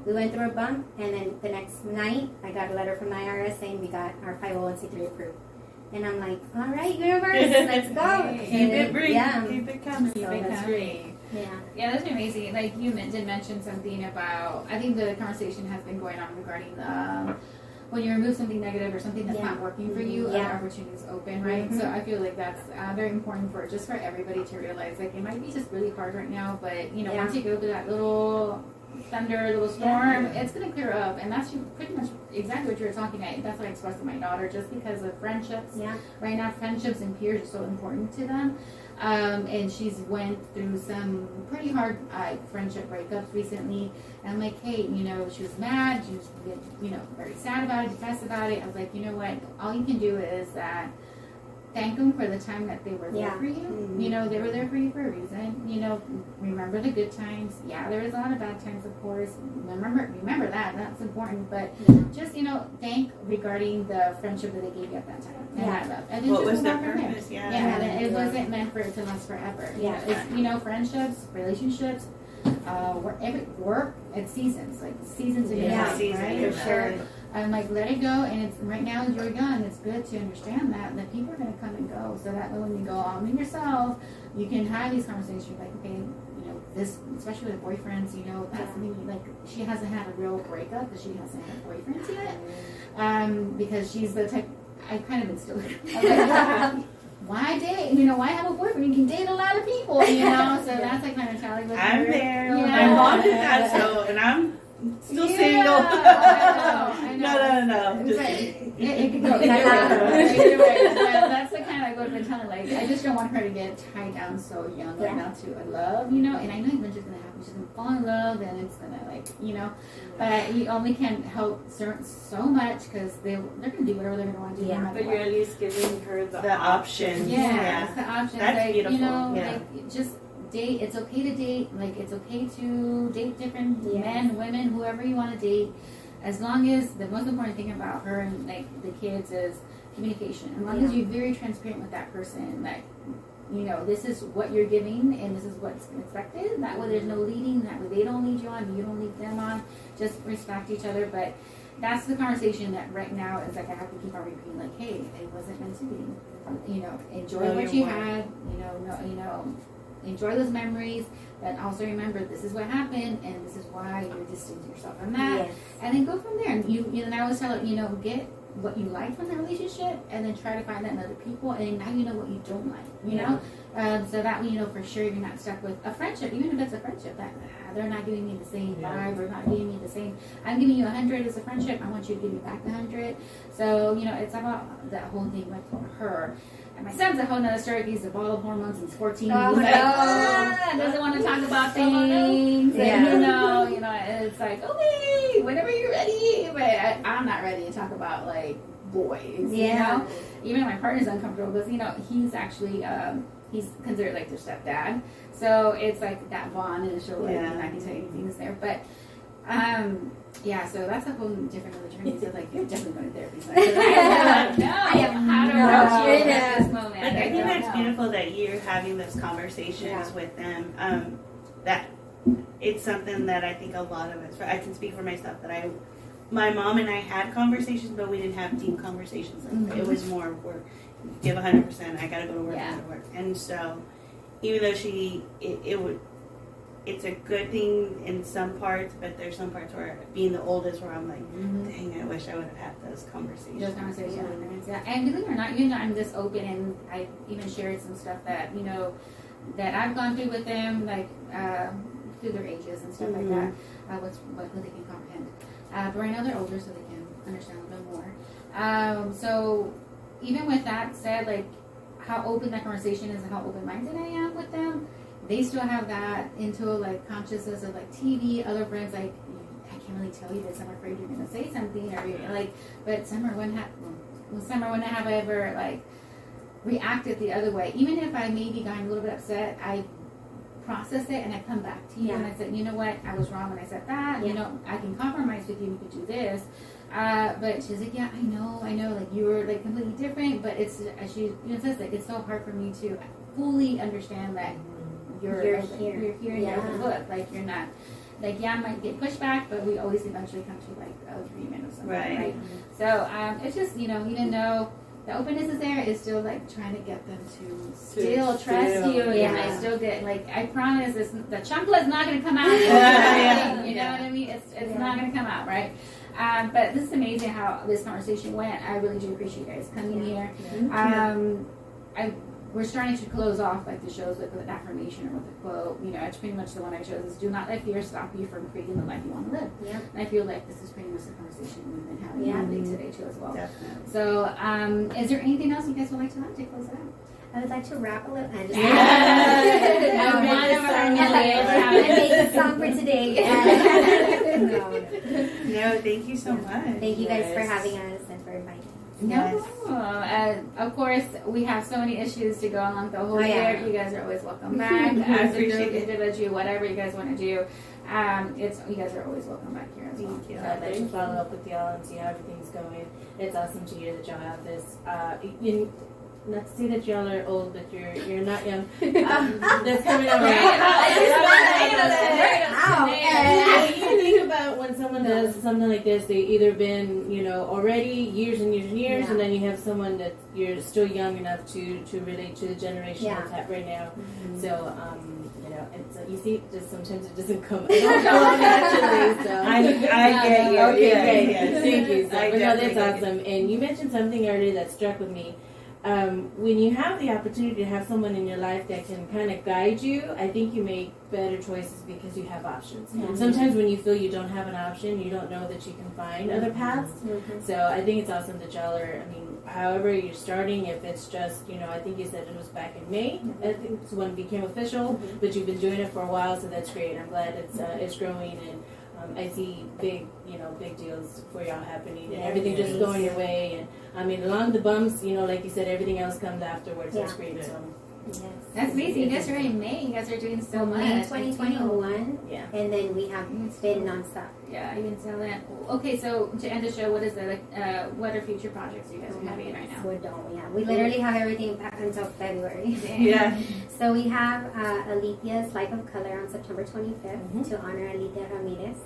We went through a bump, and then the next night, I got a letter from the IRS saying we got our 501c3 approved. And I'm like, all right, universe, let's go. Keep it bring. Yeah. Keep it coming. Keep it coming. Yeah. Yeah, that's amazing. Like you did mention something about, I think the conversation has been going on regarding when you remove something negative or something that's not working for you, other opportunities open, right? So I feel like that's very important for everybody to realize, like, it might be just really hard right now, but you know, once you go through that little thunder, little storm, it's gonna clear up. And that's pretty much exactly what you were talking about. That's what I expressed to my daughter, just because of friendships. Right now, friendships and peers are so important to them. And she's went through some pretty hard friendship breakups recently. And I'm like, hey, you know, she was mad. She was, you know, very sad about it, depressed about it. I was like, you know what? All you can do is that thank them for the time that they were there for you. You know, they were there for you for a reason. You know, remember the good times. Yeah, there was a lot of bad times, of course. Remember that. That's important. But just, you know, thank regarding the friendship that they gave you at that time. And that love. And then What just was their move on from there. purpose? Yeah, it wasn't meant for it to last forever. It's, you know, friendships, relationships, work, it's seasons. Like seasons in your life, right? For sure. I'm like, let it go, and it's right now you're young. It's good to understand that people are going to come and go, so that when you go on with yourself, you can have these conversations. Like, okay, you know, this, especially with boyfriends, you know, that's something like she hasn't had a real breakup, but she hasn't had boyfriends yet, because she's the type. I kind of instilled her. Why date? You know, why have a boyfriend? You can date a lot of people, you know. So that's like kind of challenge with her. I'm there. Yeah. My mom did that, so and I'm still single. I know. No. Just, It could go either way. That's the kind of like what I've been telling. Like, I just don't want her to get tied down so young right now to a love, you know. And I know eventually it's gonna happen. She's gonna fall in love, and it's gonna like, you know. But you only can help so much because they're gonna do whatever they're gonna want to do. No matter But you're at least giving her the option. Yeah, it's the option. That's like, beautiful. You know, Yeah. like just date. It's okay to date. Like, it's okay to date different men, women, whoever you want to date. As long as the most important thing about her and like the kids is communication. As long as you're very transparent with that person, like, you know, this is what you're giving and this is what's expected. That way there's no leading. That way they don't lead you on, you don't lead them on. Just respect each other. But that's the conversation that right now is like I have to keep on repeating. Like, hey, it wasn't meant to be. You know, enjoy what you had. You know, enjoy those memories. But also remember, this is what happened, and this is why you're distancing yourself from that. And then go from there. And and I always tell it, you know, get what you like from the relationship, and then try to find that in other people, and now you know what you don't like. You know, so that way you know for sure you're not stuck with a friendship, even if it's a friendship that they're not giving me the same vibe or not giving me the same. I'm giving you 100 as a friendship. I want you to give me back 100. So you know, it's about that whole thing with her. And my son's a whole nother story. He's a ball of hormones. He's 14. Oh, He's like, no. doesn't want to talk about things. And, you know, it's like, okay, whenever you're ready. But I'm not ready to talk about like boys. You know, even my partner's uncomfortable because you know he's actually he's considered like their stepdad. So it's like that bond and show like I can tell you anything is there, but. So that's a whole different other journey. So like you're definitely going to therapy. So I am how to approach it at this moment. Like, I think that's beautiful that you're having those conversations with them. That it's something that I think a lot of us. I can speak for myself that my mom and I had conversations, but we didn't have deep conversations. It was more work. Give 100%. I gotta go to work. I gotta work. And so, even though it's a good thing in some parts, but there's some parts where being the oldest where I'm like, dang, I wish I would have had those conversations. And believe it or not, I'm this open, and I even shared some stuff that that I've gone through with them, like through their ages and stuff like that. What they can comprehend. But right now they're older, so they can understand a little bit more. So even with that said, like how open that conversation is and how open-minded I am with them. They still have that into like consciousness of like TV, other friends like I can't really tell you this. I'm afraid you're gonna say something, or you're like. But Summer, when have I ever like reacted the other way? Even if I maybe gotten a little bit upset, I process it and I come back to you and I said, you know what, I was wrong when I said that. You know, I can compromise with you. We could do this. But she's like, yeah, I know. Like you were like completely different, but it's as she says like it's so hard for me to fully understand that you're here. You're here. Yeah. Look, like you're not. Like I might get pushback, but we always eventually come to like an agreement or something, right? So it's just even though the openness is there, it's still like trying to get them to still trust you, and I still get like I promise the chocolate is not going to come out. You know what I mean? It's not going to come out, right? But this is amazing how this conversation went. I really do appreciate you guys coming here. We're starting to close off like the shows with an affirmation or with a quote. It's pretty much the one I chose is do not let fear stop you from creating the life you want to live. Yeah. And I feel like this is pretty much the conversation we've been having all day today too as well. Definitely. So is there anything else you guys would like to add to close it out? I would like to wrap a little. And make a song for today. No, thank you so much. Thank you guys for having us and for inviting us. Yes. Of course, we have so many issues to go along the whole year. You guys are always welcome back. As a group, individual, whatever you guys want to do, you guys are always welcome back here as well. Thank you. I'd like to follow up with y'all and see how everything's going. It's awesome to hear that y'all have this. Not to say that y'all are old, but you're not young. That's coming up You think about when someone does something like this, they either been, already years and years and years, and then you have someone that you're still young enough to relate to the generation that's at right now. So, it's, you see, just sometimes it doesn't come naturally. So I get you. Okay, great. Thank you. That's awesome. And you mentioned something earlier that struck with me. When you have the opportunity to have someone in your life that can kind of guide you, I think you make better choices because you have options. Sometimes when you feel you don't have an option, you don't know that you can find other paths. So I think it's awesome that y'all are, however you're starting, if it's just, I think you said it was back in May, I think it's when it became official, but you've been doing it for a while, so that's great. I'm glad it's growing, and I see big deals for y'all happening, and everything just going your way. And along the bumps, like you said, everything else comes afterwards. That's great. So. Yes. That's amazing. You guys are in May. You guys are doing so much. May 2021. Yeah. And then we have been nonstop. Yeah, you can tell that. Okay, so to end the show, what is what are future projects you guys are having right now? What don't we have? We literally have everything back until February. Yeah. So we have Alicia's Life of Color on September 25th to honor Alicia Ramirez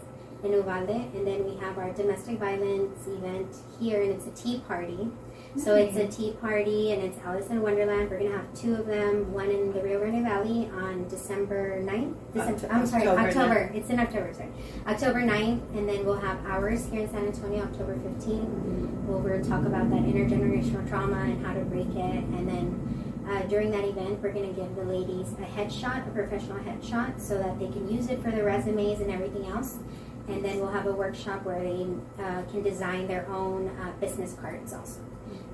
in Uvalde, and then we have our domestic violence event here, and it's a tea party. So it's a tea party, and it's Alice in Wonderland. We're going to have two of them, one in the Rio Grande Valley on December 9th. October. It's in October, sorry. October 9th, and then we'll have ours here in San Antonio, October 15th. We'll talk about that intergenerational trauma and how to break it. And then during that event, we're going to give the ladies a headshot, a professional headshot, so that they can use it for their resumes and everything else. And then we'll have a workshop where they can design their own business cards also.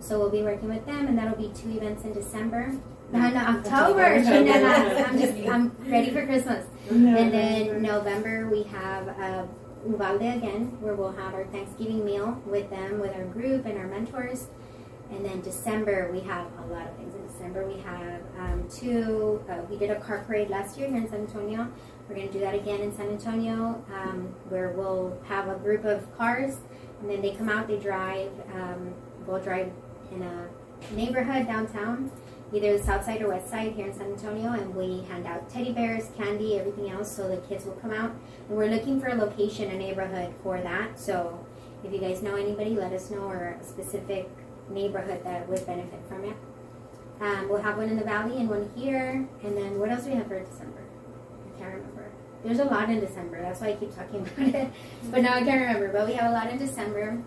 So we'll be working with them, and that'll be 2 events in December. No, October. I'm ready for Christmas. And then November we have Uvalde again, where we'll have our Thanksgiving meal with them, with our group and our mentors. And then December we have a lot of things. In December we have we did a car parade last year here in San Antonio. We're going to do that again in San Antonio, where we'll have a group of cars, and then they come out, they drive. We'll drive in a neighborhood downtown, either the south side or west side here in San Antonio, and we hand out teddy bears, candy, everything else, so the kids will come out. And we're looking for a location, a neighborhood for that. So if you guys know anybody, let us know, or a specific neighborhood that would benefit from it. We'll have one in the valley and one here. And then what else do we have for December? I can't remember. There's a lot in December. That's why I keep talking about it. But now I can't remember. But we have a lot in December.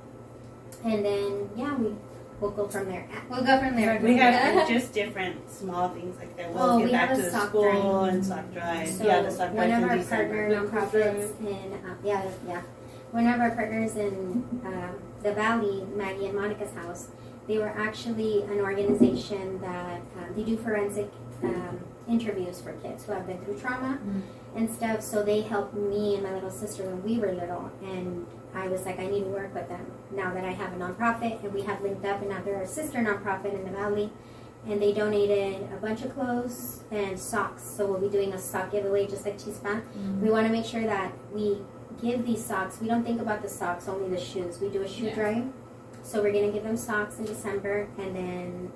And then, we'll go from there. We have just different small things like that. We'll get back to the school and sock drive. So the sock drive one of in our December. partner nonprofits one of our partners in the Valley, Maggie and Monica's house, they were actually an organization that they do forensic interviews for kids who have been through trauma and stuff. So they helped me and my little sister when we were little, and I was like, I need to work with them now that I have a nonprofit, and we have linked up, and now they're our sister nonprofit in the Valley, and they donated a bunch of clothes and socks. So we'll be doing a sock giveaway just like Chispa. We want to make sure that we give these socks. We don't think about the socks, only the shoes. We do a shoe drive. So we're going to give them socks in December, and then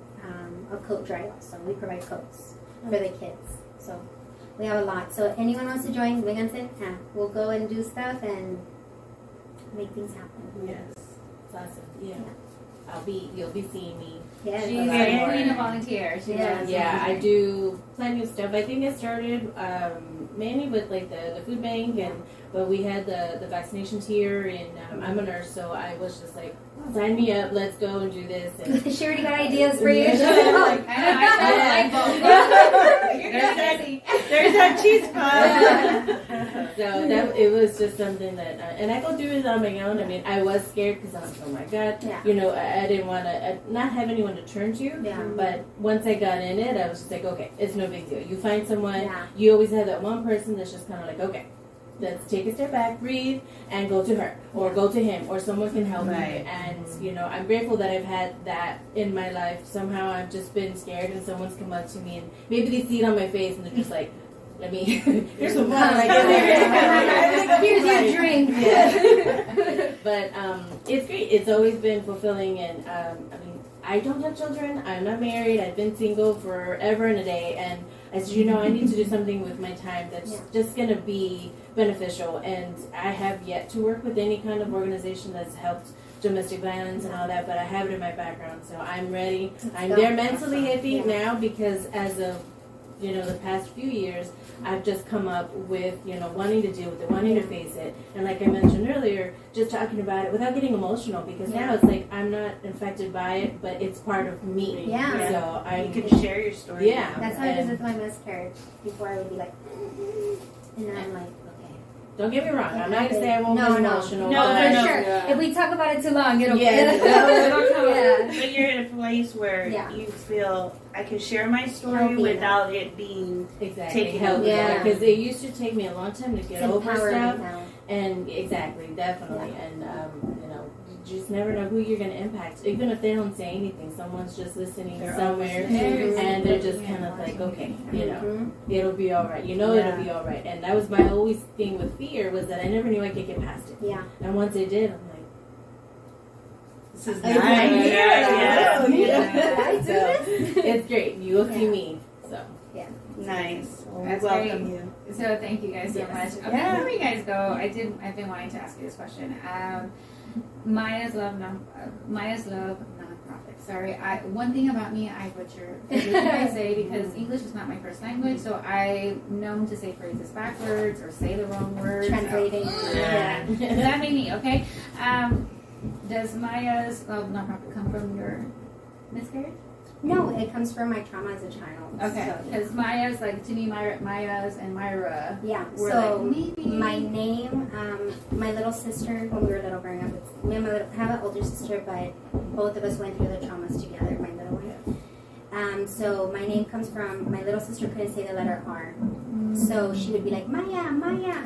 a coat drive also. We provide coats for the kids. So we have a lot. So if anyone wants to join, we'll go and do stuff and make things happen. Yes. It's awesome. Yeah. You'll be seeing me. Yes. She's a a lot queen more. of volunteer. She Yeah. loves Yeah, I volunteering. do plenty of stuff. I think it started mainly with like the food bank, but we had the vaccinations here, and I'm a nurse, so I was just like, sign me up, let's go and do this. And She already got ideas for you. Yeah. She's like, oh, I know. There's that cheese pop. So it was just something that, and I go do it on my own. I mean, I was scared because I was like, oh my God, Yeah. you know, I didn't want to not have anyone to turn to. Yeah. But once I got in it, I was just like, okay, it's no big deal. You find someone, Yeah. you always have that one person that's just kind of like, okay, let's take a step back, breathe, and go to her, or go to him, or someone can help Right. me. And, you know, I'm grateful that I've had that in my life. Somehow I've just been scared, and someone's come up to me, and maybe they see it on my face, and they're just like, let me, here's some water. Like, Here's your drink. Yeah. But it's great. It's always been fulfilling, and I mean, I don't have children. I'm not married. I've been single forever and a day, and as you know, I need to do something with my time that's just going to be beneficial. And I have yet to work with any kind of organization that's helped domestic violence and all that, but I have it in my background, so I'm ready. I'm there mentally, I think, now, because as of, you know, the past few years, I've just come up with, you know, wanting to deal with it, wanting to face it. And like I mentioned earlier, just talking about it without getting emotional, because now it's like I'm not infected by it, but it's part of me. Yeah. So I You can share your story. Yeah. now. That's how it is with my miscarriage. Before I would be like, and then I'm like, okay. don't get me wrong. I'm not gonna say I won't No, be no. emotional. No, but- no, For sure. Yeah. If we talk about it too long, it'll Yeah. it'll come. Yeah. But you're in a place where Yeah. you feel I can share my story Healthy without it being Exactly. Taking Help. over. Yeah. Yeah. Because it used to take me a long time to It's get over empowering stuff. now. And exactly, definitely, and you know, you just never know who you're going to impact. Even if they don't say anything, someone's just listening They're somewhere, always and they're just listening. kind of like, okay, you know, Mhm. it'll be all right. You know, Yeah. it'll be all right. And that was my always thing with fear, was that I never knew I could get past it. Yeah. And once I did, I'm like, this is I nice. can hear Yeah. that. yeah. I do So this? it's great. You will see Yeah. me. So Nice. Well, we That's welcome great. you. So thank you guys so Yes. much. Yeah. Before you guys go, I've been wanting to ask you this question. Maya's Love nonprofit. Sorry, one thing about me, I butcher everything I say because English is not my first language, so I'm known to say phrases backwards or say the wrong words. Translating. Yeah. That made me okay. Does Maya's Love nonprofit come from your miscarriage? No, it comes from my trauma as a child. Okay, So, because Maya's like to me, Maya's and Myra. yeah. Were So like, maybe my name, my little sister, when we were little growing up, me and my little, I have an older sister, but both of us went through the traumas together, my little one. So my name comes from, my little sister couldn't say the letter R. So she would be like, Maya, Maya.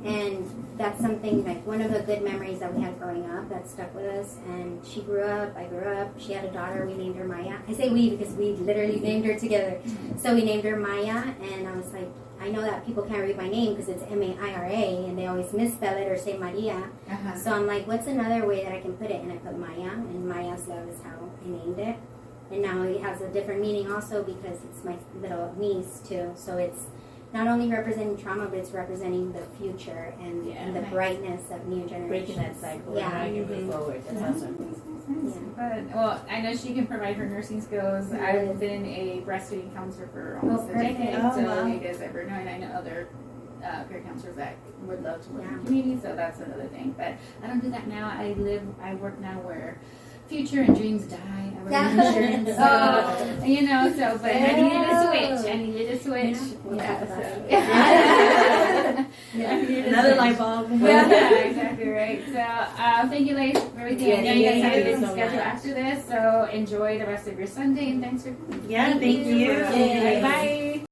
And that's something, like one of the good memories that we had growing up that stuck with us. And she grew up, I grew up, she had a daughter, we named her Maya. I say we because we literally named her together. So we named her Maya, and I was like, I know that people can't read my name because it's M-A-I-R-A, and they always misspell it or say Maria. Uh-huh. So I'm like, what's another way that I can put it? And I put Maya, and Maya's Love is how I named it. And now it has a different meaning also because it's my little niece too. So it's not only representing trauma, but it's representing the future and, Yeah. and the Nice. brightness of new generations. breaking that cycle, Yeah. and how you can move forward. That's awesome. But, well, I know she can provide her nursing skills. I've been a breastfeeding counselor for almost a perfect. decade, Oh, so wow. you guys ever know, and I know other peer counselors that would love to work in Yeah. the community, so that's another thing. But I don't do that now. I work now where future and dreams die. I work in insurance, so, you know, so, but I needed a switch. I needed a switch. We'll Yeah, talk about so. it. Yeah, I needed a Another switch. light bulb. Yeah, exactly right. So, thank you, ladies, for everything. Yeah, I know you guys have a thank you busy so schedule much. after this, so enjoy the rest of your Sunday, and thanks for Yeah, thank you. Yay. Bye.